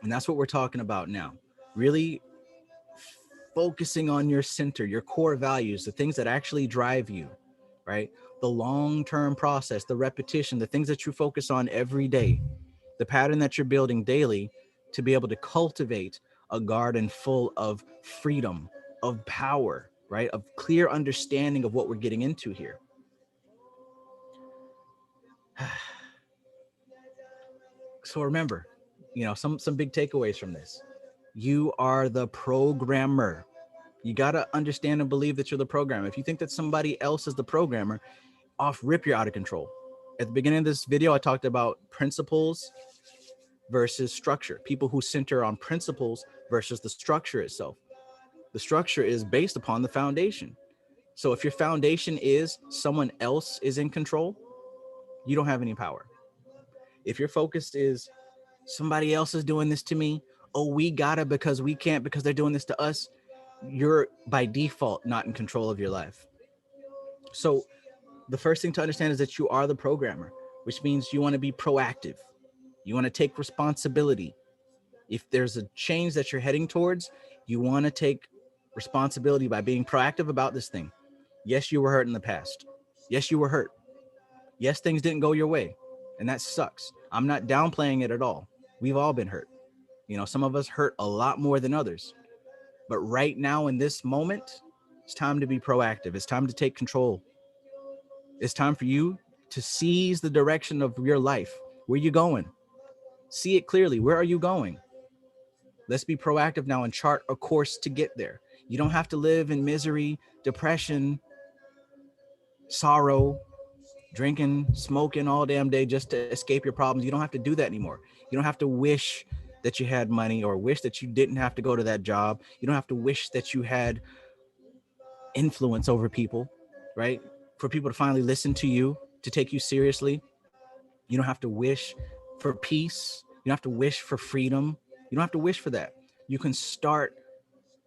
And that's what we're talking about now. Really focusing on your center, your core values, the things that actually drive you, right? The long-term process, the repetition, the things that you focus on every day, the pattern that you're building daily to be able to cultivate a garden full of freedom, of power, right? Of clear understanding of what we're getting into here. So remember, some big takeaways from this. You are the programmer. You got to understand and believe that you're the programmer. If you think that somebody else is the programmer, rip, you're out of control. At the beginning of this video, I talked about principles versus structure. People who center on principles versus the structure itself. The structure is based upon the foundation. So if your foundation is someone else is in control, you don't have any power. If your focus is somebody else is doing this to me, oh, we gotta because we can't because they're doing this to us, you're by default not in control of your life. So the first thing to understand is that you are the programmer, which means you want to be proactive. You want to take responsibility. If there's a change that you're heading towards, you want to take responsibility by being proactive about this thing. Yes, you were hurt in the past. Yes, you were hurt. Yes, things didn't go your way, and that sucks. I'm not downplaying it at all. We've all been hurt. Some of us hurt a lot more than others. But right now in this moment, it's time to be proactive. It's time to take control. It's time for you to seize the direction of your life. Where are you going? See it clearly. Where are you going? Let's be proactive now and chart a course to get there. You don't have to live in misery, depression, sorrow, drinking, smoking all damn day just to escape your problems. You don't have to do that anymore. You don't have to wish that you had money or wish that you didn't have to go to that job. You don't have to wish that you had influence over people, right? For people to finally listen to you, to take you seriously. You don't have to wish for peace. You don't have to wish for freedom. You don't have to wish for that. You can start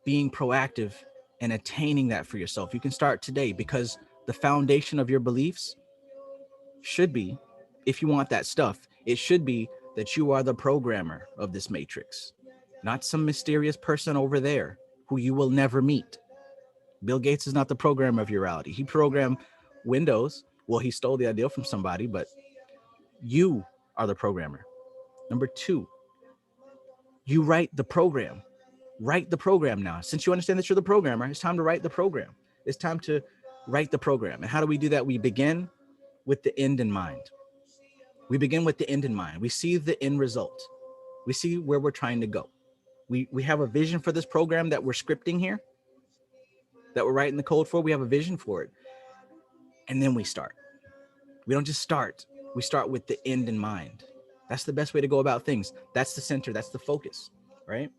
being proactive and attaining that for yourself. You can start today because the foundation of your beliefs should be, if you want that stuff, it should be that you are the programmer of this matrix, not some mysterious person over there who you will never meet. Bill Gates is not the programmer of your reality. He programmed Windows. Well, he stole the idea from somebody, but you are the programmer. Number 2, you write the program. Write the program now. Since you understand that you're the programmer, it's time to write the program. It's time to write the program. And how do we do that? We begin with the end in mind. We begin with the end in mind. We see the end result. We see where we're trying to go. We have a vision for this program that we're scripting here, that we're writing the code for. We have a vision for it. And then we start. We don't just start. We start with the end in mind. That's the best way to go about things. That's the center. That's the focus, right?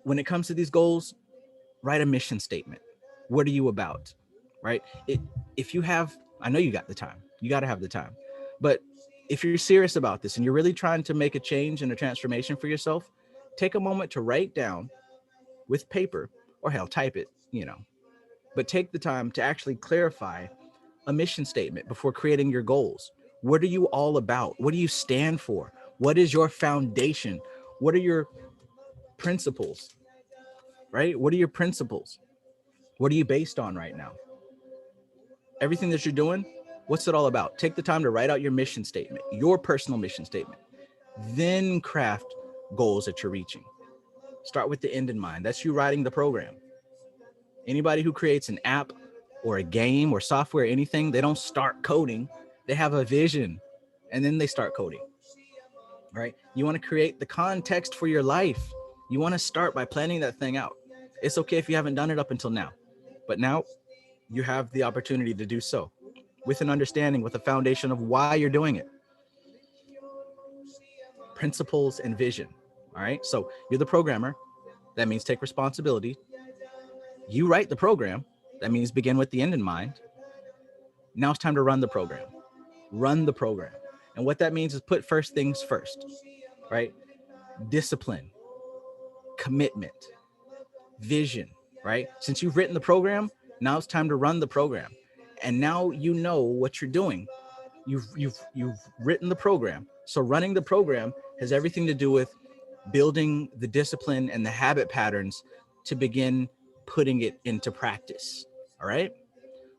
When it comes to these goals, write a mission statement. What are you about, right? If you have, I know you got the time. You got to have the time. But if you're serious about this and you're really trying to make a change and a transformation for yourself, take a moment to write down with paper, or hell, type it, but take the time to actually clarify a mission statement before creating your goals. What are you all about? What do you stand for? What is your foundation? What are your principles, right? What are your principles? What are you based on right now? Everything that you're doing, what's it all about? Take the time to write out your mission statement, your personal mission statement, then craft goals that you're reaching. Start with the end in mind. That's you writing the program. Anybody who creates an app or a game or software, anything, they don't start coding. They have a vision and then they start coding, right? You want to create the context for your life. You want to start by planning that thing out. It's okay if you haven't done it up until now, but now you have the opportunity to do so with an understanding, with a foundation of why you're doing it. Principles and vision. All right. So you're the programmer. That means take responsibility. You write the program. That means begin with the end in mind. Now it's time to run the program. Run the program. And what that means is put first things first, right? Discipline, commitment, vision, right? Since you've written the program, now it's time to run the program. And now you know what you're doing. You've written the program. So running the program has everything to do with building the discipline and the habit patterns to begin putting it into practice. All right.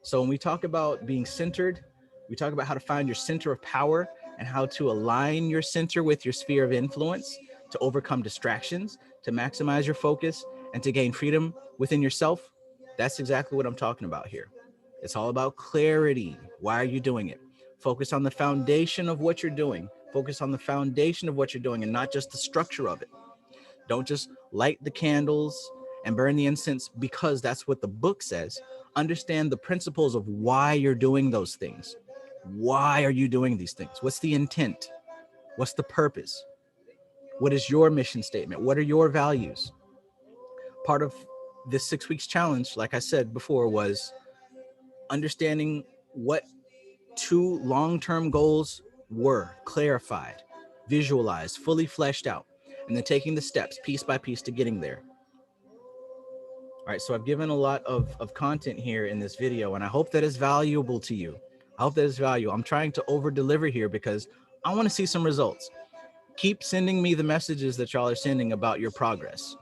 So when we talk about being centered, we talk about how to find your center of power and how to align your center with your sphere of influence to overcome distractions, to maximize your focus, and to gain freedom within yourself. That's exactly what I'm talking about here. It's all about clarity. Why are you doing it? Focus on the foundation of what you're doing. Focus on the foundation of what you're doing and not just the structure of it. Don't just light the candles and burn the incense because that's what the book says. Understand the principles of why you're doing those things. Why are you doing these things? What's the intent? What's the purpose? What is your mission statement? What are your values? Part of this 6 weeks challenge, like I said before, was understanding what 2 long-term goals were, clarified, visualized, fully fleshed out, and then taking the steps piece by piece to getting there. All right, so I've given a lot of content here in this video, and I hope that is valuable to you. I hope that is valuable. I'm trying to over deliver here because I want to see some results. Keep sending me the messages that y'all are sending about your progress.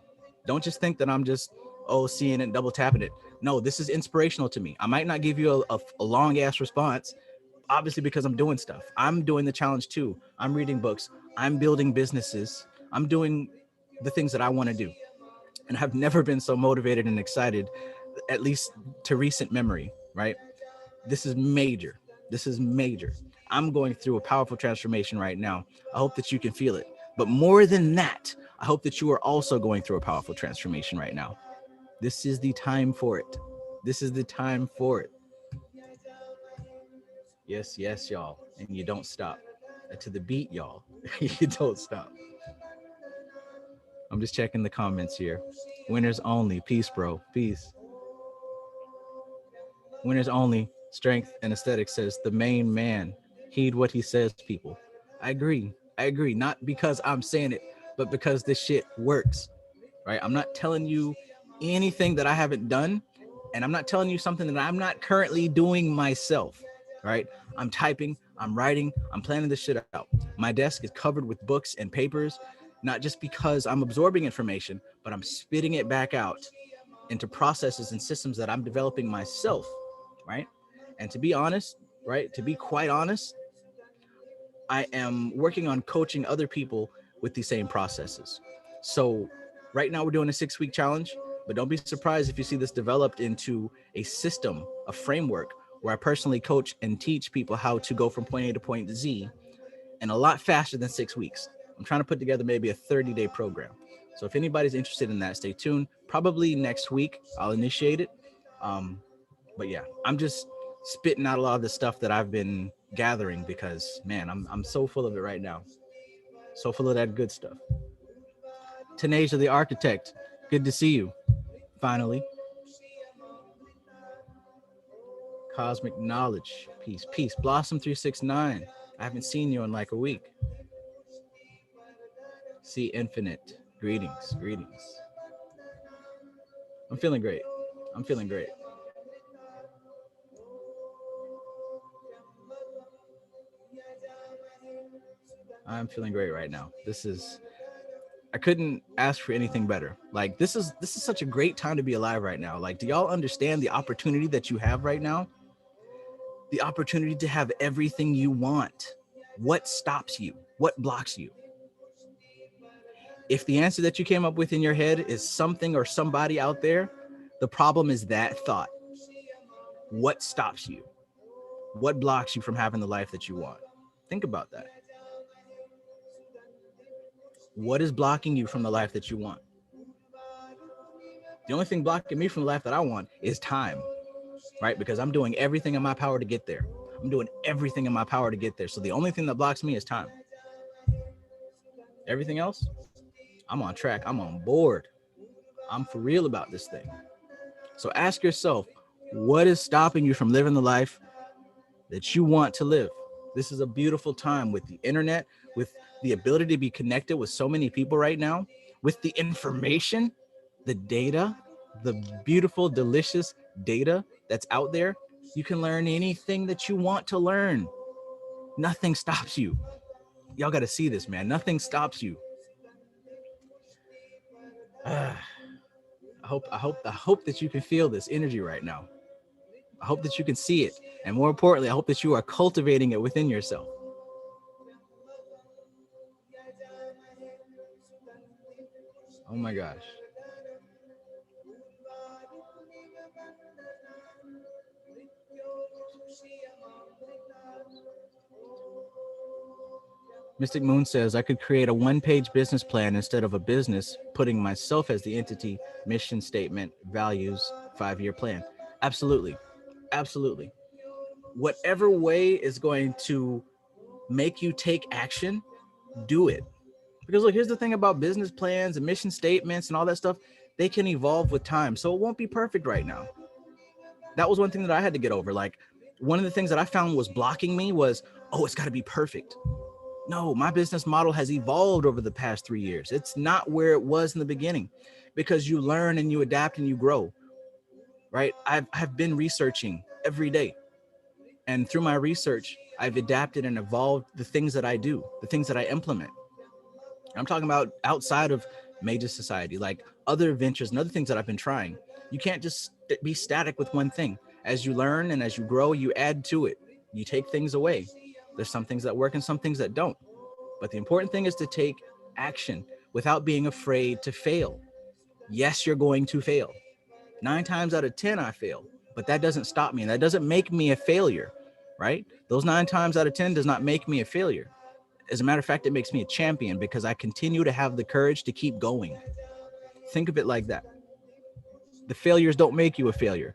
Don't just think that I'm just, seeing it, double tapping it. No, this is inspirational to me. I might not give you a long ass response, obviously, because I'm doing stuff. I'm doing the challenge too. I'm reading books. I'm building businesses. I'm doing the things that I want to do. And I've never been so motivated and excited, at least to recent memory, right? This is major. This is major. I'm going through a powerful transformation right now. I hope that you can feel it. But more than that, I hope that you are also going through a powerful transformation right now. This is the time for it. This is the time for it. Yes, yes, y'all. And you don't stop. To the beat, y'all. You don't stop. I'm just checking the comments here. Winners only. Peace, bro. Peace. Winners only. Strength and aesthetic says the main man. Heed what he says, people. I agree. I agree. Not because I'm saying it, but because this shit works. Right? I'm not telling you anything that I haven't done, and I'm not telling you something that I'm not currently doing myself. Right? I'm typing, I'm writing, I'm planning this shit out. My desk is covered with books and papers, not just because I'm absorbing information, but I'm spitting it back out into processes and systems that I'm developing myself, right? And to be honest, right, to be quite honest, I am working on coaching other people with these same processes. So right now we're doing a 6-week challenge, but don't be surprised if you see this developed into a system, a framework where I personally coach and teach people how to go from point A to point Z in a lot faster than 6 weeks. I'm trying to put together maybe a 30-day program. So if anybody's interested in that, stay tuned. Probably next week, I'll initiate it. But yeah, I'm just spitting out a lot of the stuff that I've been gathering because, man, I'm so full of it right now. So full of that good stuff. Tanasia, the architect, good to see you. Finally. Cosmic knowledge, peace, peace. Blossom 369. I haven't seen you in like a week. See Infinite. Greetings, greetings. I'm feeling great. I'm feeling great. I'm feeling great right now. I couldn't ask for anything better. Like this is such a great time to be alive right now. Like, do y'all understand the opportunity that you have right now? The opportunity to have everything you want. What stops you? What blocks you? If the answer that you came up with in your head is something or somebody out there, the problem is that thought. What stops you? What blocks you from having the life that you want? Think about that. What is blocking you from the life that you want? The only thing blocking me from the life that I want is time, right? Because I'm doing everything in my power to get there. I'm doing everything in my power to get there. So the only thing that blocks me is time. Everything else, I'm on track. I'm on board. I'm for real about this thing. So ask yourself, what is stopping you from living the life that you want to live? This is a beautiful time with the internet, with the ability to be connected with so many people right now, with the information, the data, the beautiful, delicious data that's out there. You can learn anything that you want to learn. Nothing stops you. Y'all got to see this, man. Nothing stops you. I hope that you can feel this energy right now. I hope that you can see it. And more importantly, I hope that you are cultivating it within yourself. Oh my gosh. Mystic Moon says, I could create a one-page business plan instead of a business, putting myself as the entity, mission statement, values, 5-year plan. Absolutely. Absolutely. Whatever way is going to make you take action, do it. Because look, here's the thing about business plans and mission statements and all that stuff. They can evolve with time. So it won't be perfect right now. That was one thing that I had to get over. Like, one of the things that I found was blocking me was, oh, it's got to be perfect. No, my business model has evolved over the past 3 years. It's not where it was in the beginning, because you learn and you adapt and you grow, right? I've been researching every day. And through my research, I've adapted and evolved the things that I do, the things that I implement. I'm talking about outside of Magus Society, like other ventures and other things that I've been trying. You can't just be static with one thing. As you learn and as you grow, you add to it. You take things away. There's some things that work and some things that don't. But the important thing is to take action without being afraid to fail. Yes, you're going to fail. 9 times out of 10, I fail, but that doesn't stop me. And that doesn't make me a failure, right? Those 9 times out of 10 does not make me a failure. As a matter of fact, it makes me a champion because I continue to have the courage to keep going. Think of it like that. The failures don't make you a failure.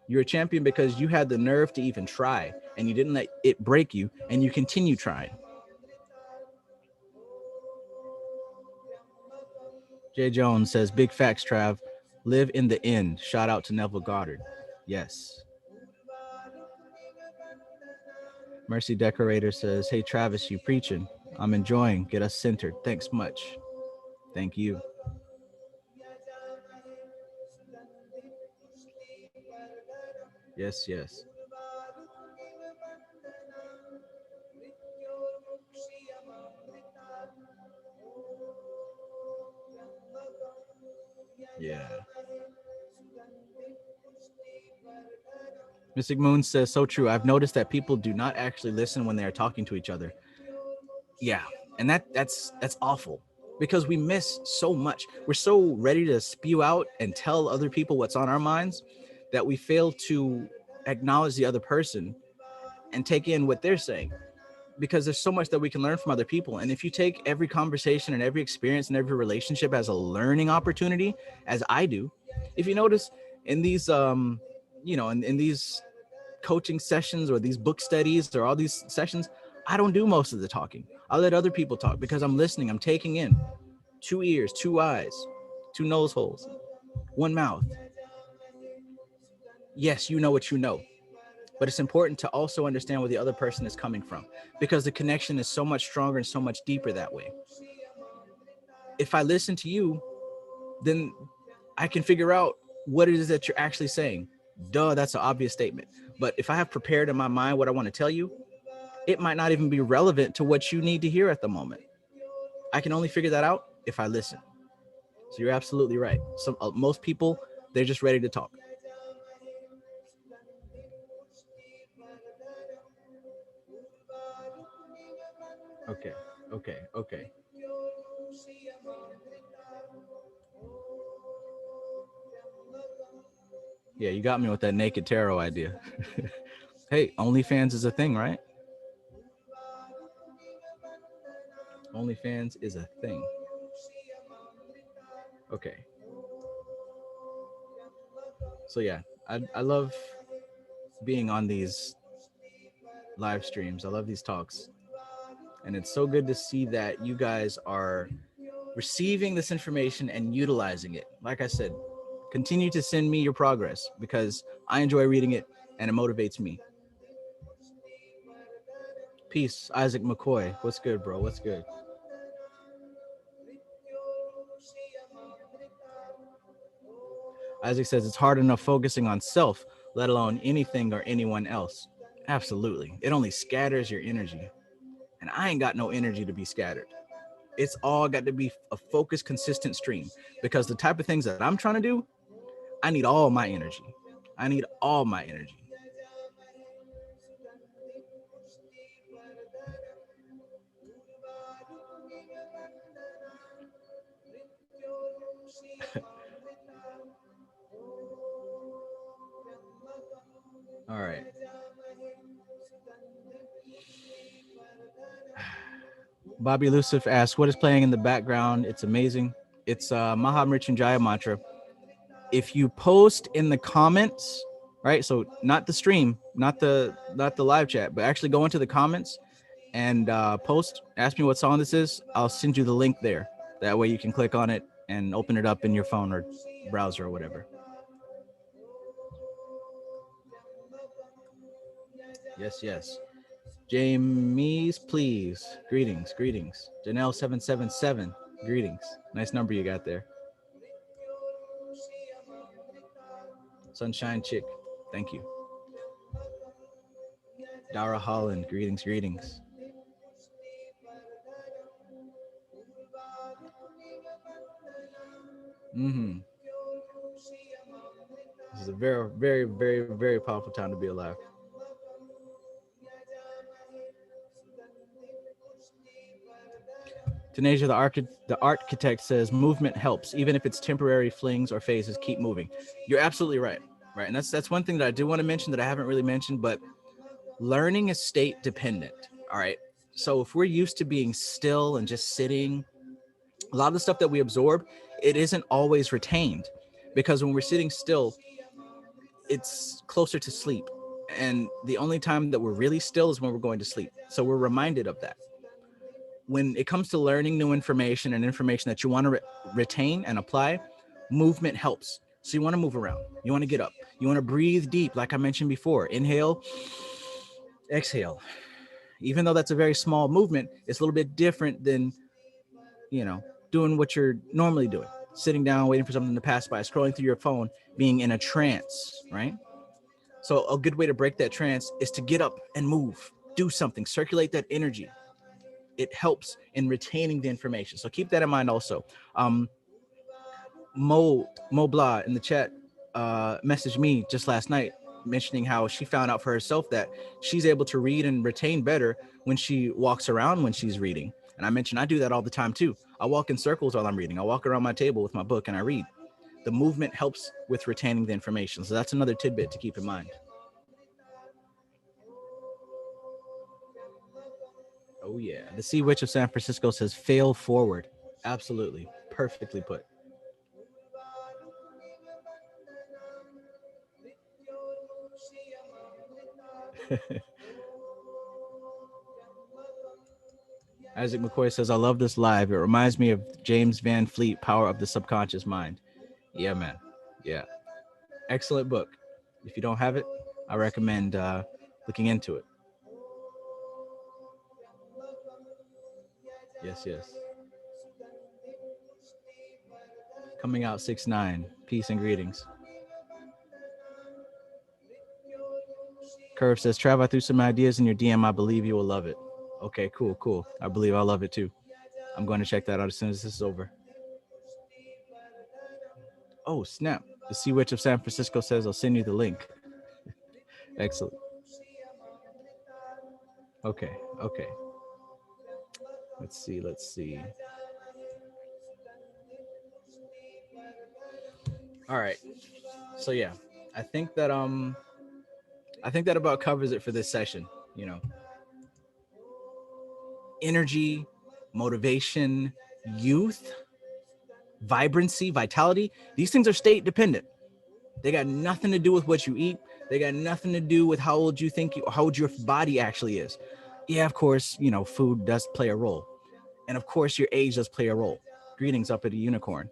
You're a champion because you had the nerve to even try, and you didn't let it break you, and you continue trying. Jay Jones says, big facts, Trav. Live in the end. Shout out to Neville Goddard. Yes. Mercy Decorator says, hey, Travis, you preaching. I'm enjoying. Get us centered. Thanks much. Thank you. Yes, yes. Yeah. Mystic Moon says, so true. I've noticed that people do not actually listen when they are talking to each other. Yeah. And that's awful, because we miss so much. We're so ready to spew out and tell other people what's on our minds that we fail to acknowledge the other person and take in what they're saying, because there's so much that we can learn from other people. And if you take every conversation and every experience and every relationship as a learning opportunity, as I do, if you notice in these in these coaching sessions or these book studies or all these sessions, I don't do most of the talking. I let other people talk because I'm listening. I'm taking in. 2 ears, 2 eyes, 2 nose holes, 1 mouth. Yes, you know what you know, but it's important to also understand where the other person is coming from, because the connection is so much stronger and so much deeper that way. If I listen to you, then I can figure out what it is that you're actually saying. Duh, that's an obvious statement. But if I have prepared in my mind what I want to tell you, it might not even be relevant to what you need to hear at the moment. I can only figure that out if I listen. So you're absolutely right. So most people, they're just ready to talk. Okay, okay. Yeah, you got me with that naked tarot idea. Hey, OnlyFans is a thing, right? OnlyFans is a thing. Okay. So yeah, I love being on these live streams. I love these talks. And it's so good to see that you guys are receiving this information and utilizing it. Like I said, continue to send me your progress because I enjoy reading it and it motivates me. Peace, Isaac McCoy. What's good, bro? What's good? Isaac says it's hard enough focusing on self, let alone anything or anyone else. Absolutely. It only scatters your energy. And I ain't got no energy to be scattered. It's all got to be a focused, consistent stream because the type of things that I'm trying to do, I need all my energy. I need all my energy. All right. Bobby Elusive asks, what is playing in the background? It's amazing. It's Maha Mrityunjaya mantra. If you post in the comments, right? So not the stream, not the live chat, but actually go into the comments and post, ask me what song this is. I'll send you the link there. That way you can click on it and open it up in your phone or browser or whatever. Yes, yes. Jamie's, please. Greetings, greetings. Janelle777, greetings. Nice number you got there. Sunshine Chick, thank you. Dara Holland, greetings, greetings. Mm-hmm. This is a very, very, very, very powerful time to be alive. Tanasia, the architect says movement helps, even if it's temporary flings or phases. Keep moving. You're absolutely right, right, and that's one thing that I do want to mention that I haven't really mentioned. But learning is state dependent. All right, so if we're used to being still and just sitting, a lot of the stuff that we absorb, it isn't always retained, because when we're sitting still, it's closer to sleep, and the only time that we're really still is when we're going to sleep. So we're reminded of that. When it comes to learning new information and information that you want to retain and apply, movement helps. So you want to move around. You want to get up. You want to breathe deep, like I mentioned before. Inhale, exhale. Even though that's a very small movement, it's a little bit different than, doing what you're normally doing. Sitting down, waiting for something to pass by, scrolling through your phone, being in a trance, right? So a good way to break that trance is to get up and move, do something, circulate that energy. It helps in retaining the information. So keep that in mind also. Mo Blah in the chat messaged me just last night mentioning how she found out for herself that she's able to read and retain better when she walks around when she's reading. And I mentioned I do that all the time too. I walk in circles while I'm reading. I walk around my table with my book and I read. The movement helps with retaining the information. So that's another tidbit to keep in mind. Oh yeah. The Sea Witch of San Francisco says fail forward. Absolutely. Perfectly put. Isaac McCoy says, I love this live. It reminds me of James Van Fleet, Power of the Subconscious Mind. Yeah, man. Yeah. Excellent book. If you don't have it, I recommend looking into it. Yes, yes. Coming out 6/9. Peace and greetings. Curve says, Trav, I threw some ideas in your DM. I believe you will love it. Okay, cool, cool. I believe I'll love it too. I'm going to check that out as soon as this is over. Oh, snap. The Sea Witch of San Francisco says, I'll send you the link. Excellent. Okay, okay. Let's see, let's see. All right. So, yeah. I think that about covers it for this session. You know, energy, motivation, youth, vibrancy, vitality. These things are state dependent. They got nothing to do with what you eat. They got nothing to do with how old you think how old your body actually is. Yeah, of course, you know, food does play a role. And of course, your age does play a role. Greetings up at a unicorn.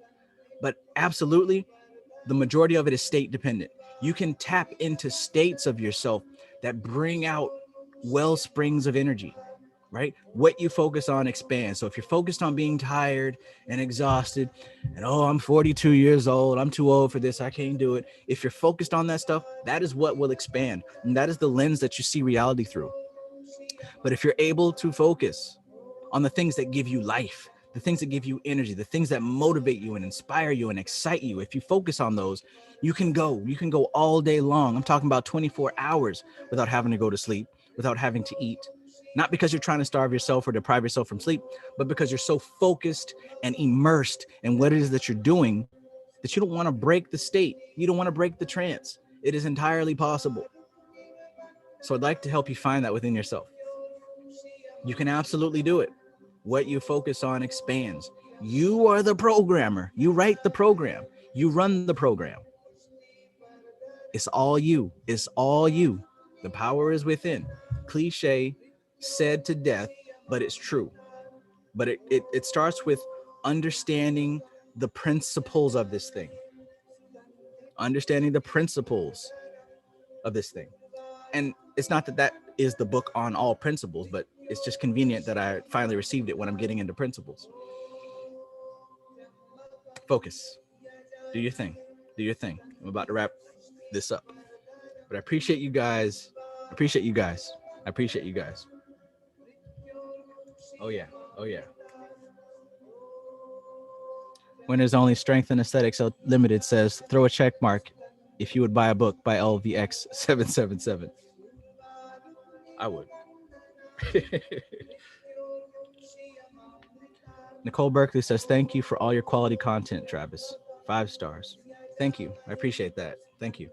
But absolutely, the majority of it is state dependent. You can tap into states of yourself that bring out well springs of energy, right? What you focus on expands. So if you're focused on being tired and exhausted and, oh, I'm 42 years old, I'm too old for this, I can't do it. If you're focused on that stuff, that is what will expand. And that is the lens that you see reality through. But if you're able to focus on the things that give you life, the things that give you energy, the things that motivate you and inspire you and excite you, if you focus on those, you can go all day long. I'm talking about 24 hours without having to go to sleep, without having to eat. Not because you're trying to starve yourself or deprive yourself from sleep, but because you're so focused and immersed in what it is that you're doing that you don't want to break the state. You don't want to break the trance. It is entirely possible. So I'd like to help you find that within yourself. You can absolutely do it. What you focus on expands. You are the programmer. You write the program. You run the program. It's all you. It's all you. The power is within. Cliche, said to death, but it's true. But it starts with understanding the principles of this thing. Understanding the principles of this thing. And it's not that is the book on all principles, but it's just convenient that I finally received it when I'm getting into principles. Focus. Do your thing. Do your thing. I'm about to wrap this up. But I appreciate you guys. I appreciate you guys. I appreciate you guys. Oh, yeah. Oh, yeah. When there's only strength and aesthetics limited says, throw a check mark if you would buy a book by LVX777. I would. Nicole Berkeley says, thank you for all your quality content, Travis. 5 stars. Thank you. I appreciate that. Thank you.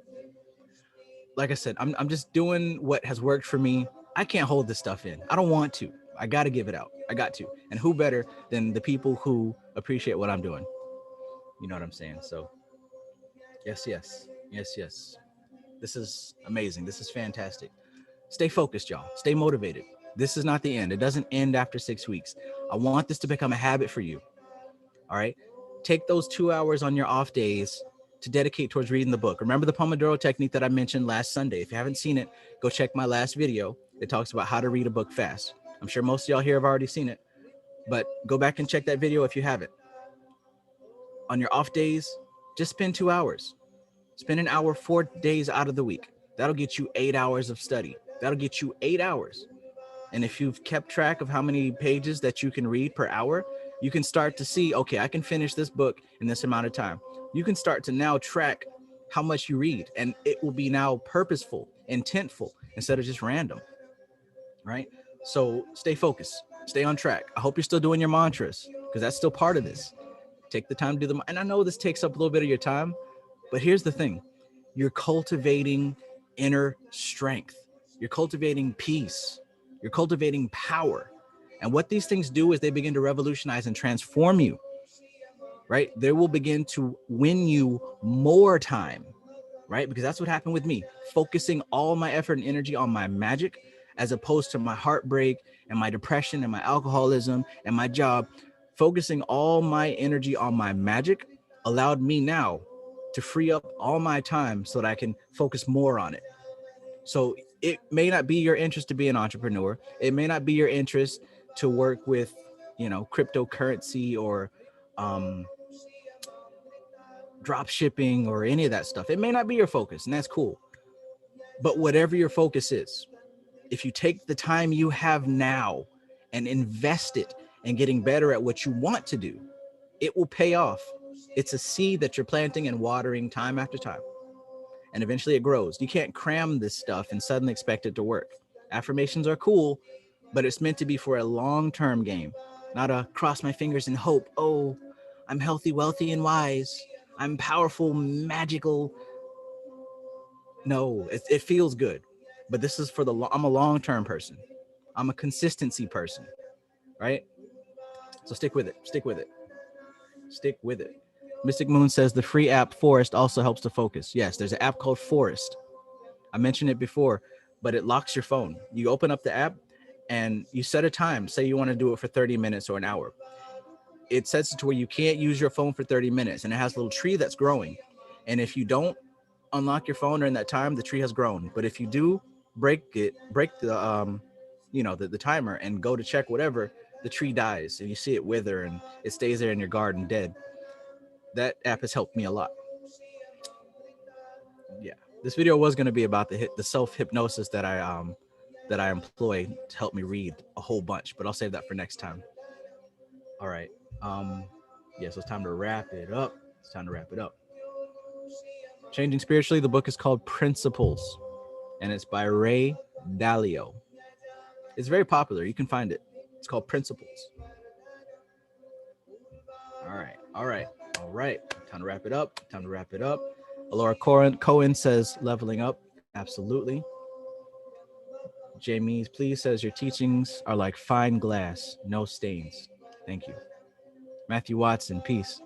Like I said, I'm just doing what has worked for me. I can't hold this stuff in. I don't want to. I got to give it out. I got to. And who better than the people who appreciate what I'm doing? You know what I'm saying? So yes, yes, yes, yes. This is amazing. This is fantastic. Stay focused, y'all. Stay motivated. This is not the end. It doesn't end after 6 weeks. I want this to become a habit for you. All right. Take those 2 hours on your off days to dedicate towards reading the book. Remember the Pomodoro technique that I mentioned last Sunday. If you haven't seen it, go check my last video. It talks about how to read a book fast. I'm sure most of y'all here have already seen it, but go back and check that video if you haven't. On your off days, just spend 2 hours. Spend an hour 4 days out of the week. That'll get you 8 hours of study. That'll get you 8 hours. And if you've kept track of how many pages that you can read per hour, you can start to see, okay, I can finish this book in this amount of time. You can start to now track how much you read, and it will be now purposeful, intentful, instead of just random, right? So stay focused, stay on track. I hope you're still doing your mantras, because that's still part of this. Take the time to do them. And I know this takes up a little bit of your time, but here's the thing. You're cultivating inner strength. You're cultivating peace. You're cultivating power. And what these things do is they begin to revolutionize and transform you, right? They will begin to win you more time, right? Because that's what happened with me. Focusing all my effort and energy on my magic, as opposed to my heartbreak and my depression and my alcoholism and my job, focusing all my energy on my magic allowed me now to free up all my time so that I can focus more on it. So it may not be your interest to be an entrepreneur. It may not be your interest to work with, cryptocurrency or drop shipping or any of that stuff. It may not be your focus, and that's cool. But whatever your focus is, if you take the time you have now and invest it in getting better at what you want to do, it will pay off. It's a seed that you're planting and watering time after time. And eventually it grows. You can't cram this stuff and suddenly expect it to work. Affirmations are cool, but it's meant to be for a long-term game, not a cross my fingers and hope, oh, I'm healthy, wealthy, and wise. I'm powerful, magical. No, it feels good, but this is for the I'm a long-term person. I'm a consistency person, right? So stick with it. Stick with it. Stick with it. Mystic Moon says the free app Forest also helps to focus. Yes, there's an app called Forest. I mentioned it before, but it locks your phone. You open up the app and you set a time. Say you want to do it for 30 minutes or an hour. It sets it to where you can't use your phone for 30 minutes, and it has a little tree that's growing. And if you don't unlock your phone during that time, the tree has grown. But if you do break the the timer and go to check whatever, the tree dies and you see it wither and it stays there in your garden dead. That app has helped me a lot. Yeah, this video was going to be about the self hypnosis that I employ to help me read a whole bunch, but I'll save that for next time. All right. Um, yeah, so it's time to wrap it up. It's time to wrap it up. Changing Spiritually, the book is called Principles, and it's by Ray Dalio. It's very popular. You can find it. It's called Principles. All right. All right. All right. Time to wrap it up. Time to wrap it up. Alora Cohen says leveling up. Absolutely. Jamie's Please says your teachings are like fine glass, no stains. Thank you. Matthew Watson, peace.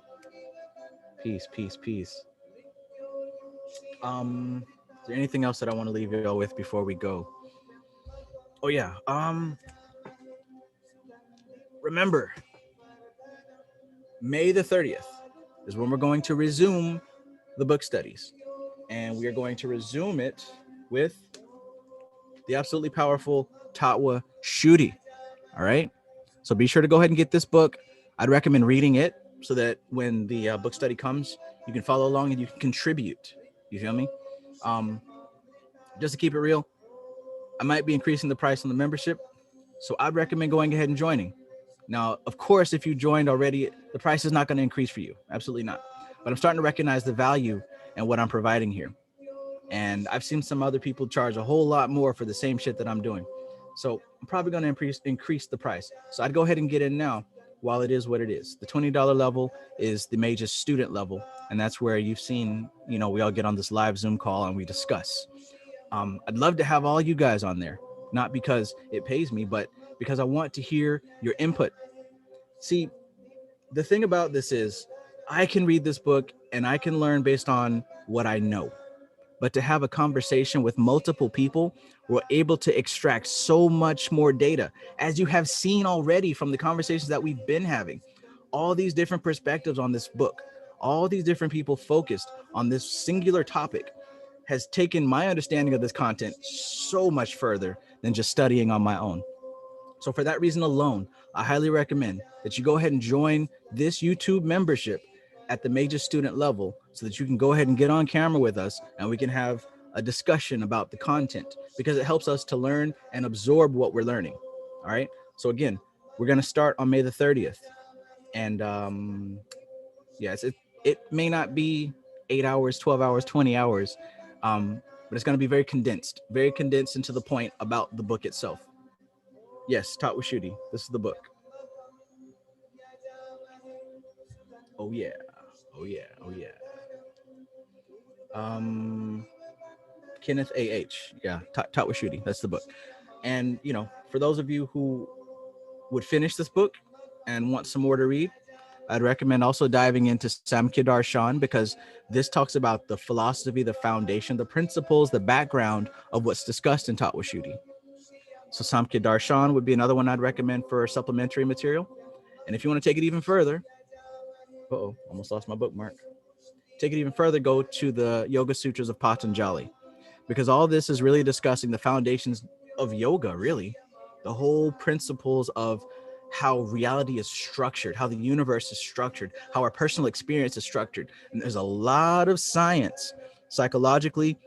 Peace, peace, peace. Is there anything else that I want to leave you all with before we go? Oh yeah. Remember, May the 30th is when we're going to resume the book studies. And we are going to resume it with the absolutely powerful Tatwa Shudi. All right. So be sure to go ahead and get this book. I'd recommend reading it so that when the book study comes, you can follow along and you can contribute. You feel me? Just to keep it real, I might be increasing the price on the membership. So I'd recommend going ahead and joining. Now, of course, if you joined already, the price is not going to increase for you. Absolutely not. But I'm starting to recognize the value and what I'm providing here. And I've seen some other people charge a whole lot more for the same shit that I'm doing. So I'm probably going to increase the price. So I'd go ahead and get in now while it is what it is. The $20 level is the major student level. And that's where you've seen, we all get on this live Zoom call and we discuss. I'd love to have all you guys on there, not because it pays me, but because I want to hear your input. See, the thing about this is I can read this book and I can learn based on what I know. But to have a conversation with multiple people, we're able to extract so much more data, as you have seen already from the conversations that we've been having. All these different perspectives on this book, all these different people focused on this singular topic has taken my understanding of this content so much further than just studying on my own. So for that reason alone, I highly recommend that you go ahead and join this YouTube membership at the major student level so that you can go ahead and get on camera with us and we can have a discussion about the content, because it helps us to learn and absorb what we're learning. All right. So again, we're going to start on May the 30th. And yes, it may not be 8 hours, 12 hours, 20 hours, but it's going to be very condensed and to the point about the book itself. Yes, Tatwa Shudi. This is the book. Oh yeah. Oh yeah. Oh yeah. Kenneth A.H. Yeah, Tatwa Shudi. That's the book. And, for those of you who would finish this book and want some more to read, I'd recommend also diving into Samkhya Darshan, because this talks about the philosophy, the foundation, the principles, the background of what's discussed in Tatwa Shudi. So Samkhya Darshan would be another one I'd recommend for supplementary material. And if you want to take it even further, almost lost my bookmark. Take it even further, go to the Yoga Sutras of Patanjali, because all this is really discussing the foundations of yoga, really. The whole principles of how reality is structured, how the universe is structured, how our personal experience is structured. And there's a lot of science, psychologically,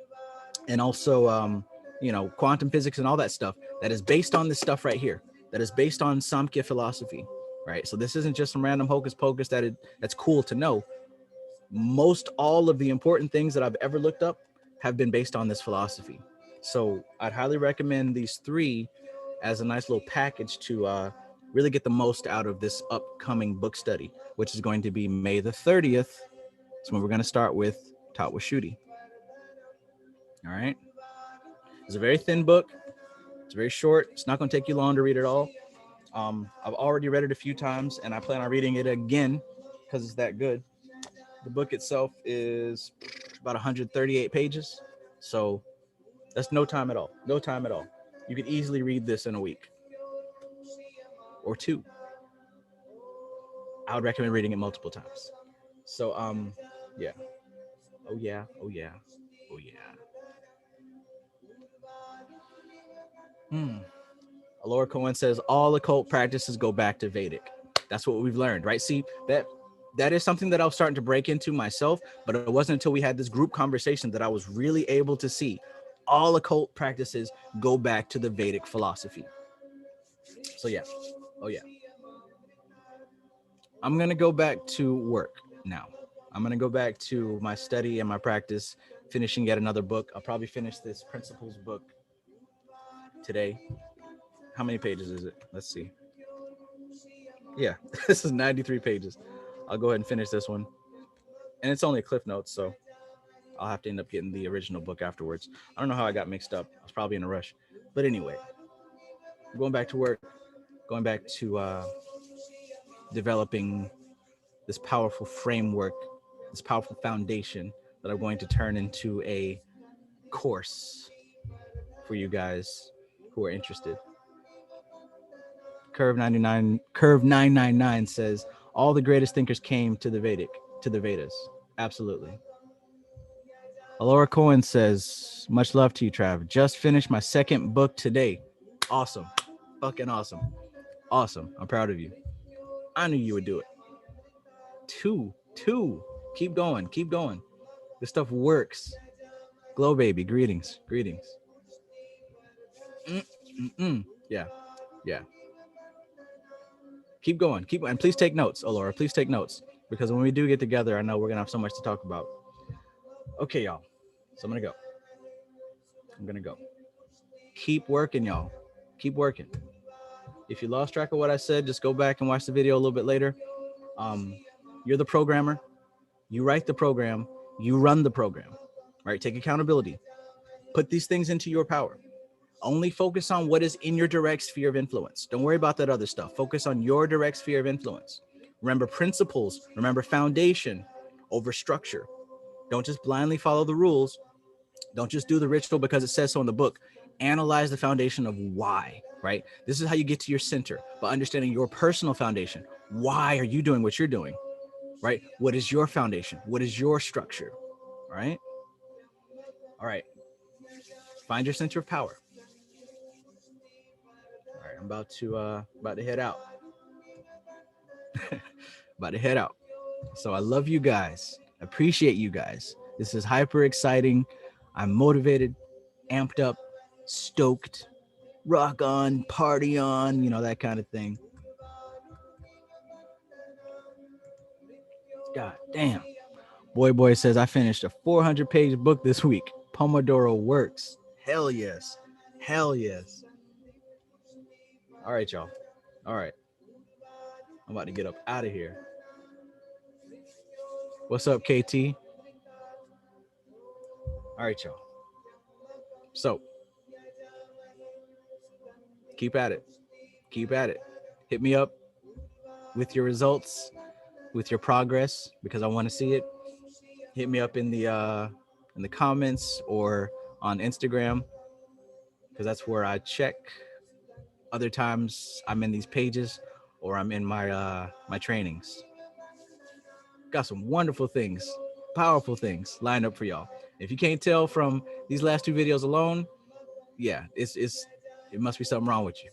and also, quantum physics and all that stuff that is based on this stuff right here, that is based on Samkhya philosophy, right? So this isn't just some random hocus pocus that's cool to know. Most all of the important things that I've ever looked up have been based on this philosophy. So I'd highly recommend these three as a nice little package to really get the most out of this upcoming book study, which is going to be May the 30th. So when we're going to start with Tatwa Shudi. All right. It's a very thin book. It's very short. It's not going to take you long to read it all. I've already read it a few times, and I plan on reading it again because it's that good. The book itself is about 138 pages, so that's no time at all. No time at all. You could easily read this in a week or two. I would recommend reading it multiple times. So, yeah. Oh yeah. Oh yeah. Oh yeah. Hmm. Alora Cohen says all occult practices go back to Vedic. That's what we've learned, right? See, that is something that I was starting to break into myself, but it wasn't until we had this group conversation that I was really able to see all occult practices go back to the Vedic philosophy. So yeah. Oh yeah. I'm gonna go back to work now. I'm gonna go back to my study and my practice, finishing yet another book. I'll probably finish this principles book today. How many pages is it? Let's see. Yeah, this is 93 pages. I'll go ahead and finish this one. And it's only Cliff Notes, so I'll have to end up getting the original book afterwards. I don't know how I got mixed up. I was probably in a rush. But anyway, going back to work, going back to developing this powerful framework, this powerful foundation that I'm going to turn into a course for you guys who are interested. Curve 999 says all the greatest thinkers came to the Vedas. Absolutely. Alora Cohen says, much love to you, Trav. Just finished my second book today. Awesome. Fucking awesome. Awesome. I'm proud of you. I knew you would do it. Two. Keep going. Keep going. This stuff works. Glow baby, greetings. Greetings. Yeah. Yeah. Keep going. Keep and please take notes, Alora. Please take notes. Because when we do get together, I know we're gonna have so much to talk about. Okay, y'all. So I'm gonna go. I'm gonna go. Keep working, y'all. Keep working. If you lost track of what I said, just go back and watch the video a little bit later. Um, you're the programmer. You write the program. You run the program. Right? Take accountability. Put these things into your power. Only focus on what is in your direct sphere of influence. Don't worry about that other stuff. Focus on your direct sphere of influence. Remember principles. Remember foundation over structure. Don't just blindly follow the rules. Don't just do the ritual because it says so in the book. Analyze the foundation of why, right? This is how you get to your center, by understanding your personal foundation. Why are you doing what you're doing, right? What is your foundation? What is your structure, right? All right. Find your center of power. All right, I'm about to head out. About to head out. So I love you guys. Appreciate you guys. This is hyper exciting. I'm motivated, amped up, stoked, rock on, party on, that kind of thing. God damn. Boy says I finished a 400-page book this week. Pomodoro works. Hell yes. Hell yes. All right, y'all. All right. I'm about to get up out of here. What's up, KT? All right, y'all. So keep at it. Keep at it. Hit me up with your results, with your progress, because I want to see it. Hit me up in the comments or on Instagram, because that's where I check. Other times I'm in these pages or I'm in my trainings. Got some wonderful things, powerful things lined up for y'all. If you can't tell from these last two videos alone, yeah, it must be something wrong with you.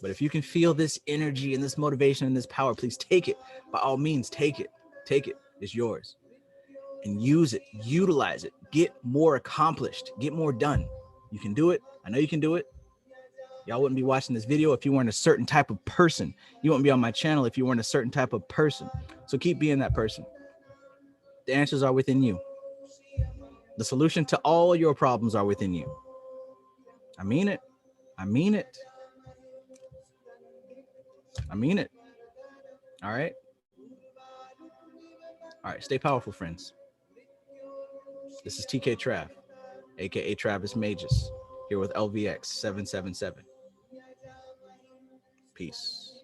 But if you can feel this energy and this motivation and this power, please take it. By all means, take it. Take it. It's yours. And use it. Utilize it. Get more accomplished. Get more done. You can do it. I know you can do it. Y'all wouldn't be watching this video if you weren't a certain type of person. You wouldn't be on my channel if you weren't a certain type of person. So keep being that person. The answers are within you. The solution to all your problems are within you. I mean it. I mean it. I mean it. All right. All right. Stay powerful, friends. This is TK Trav. aka Travis Magus, here with LVX777. Peace.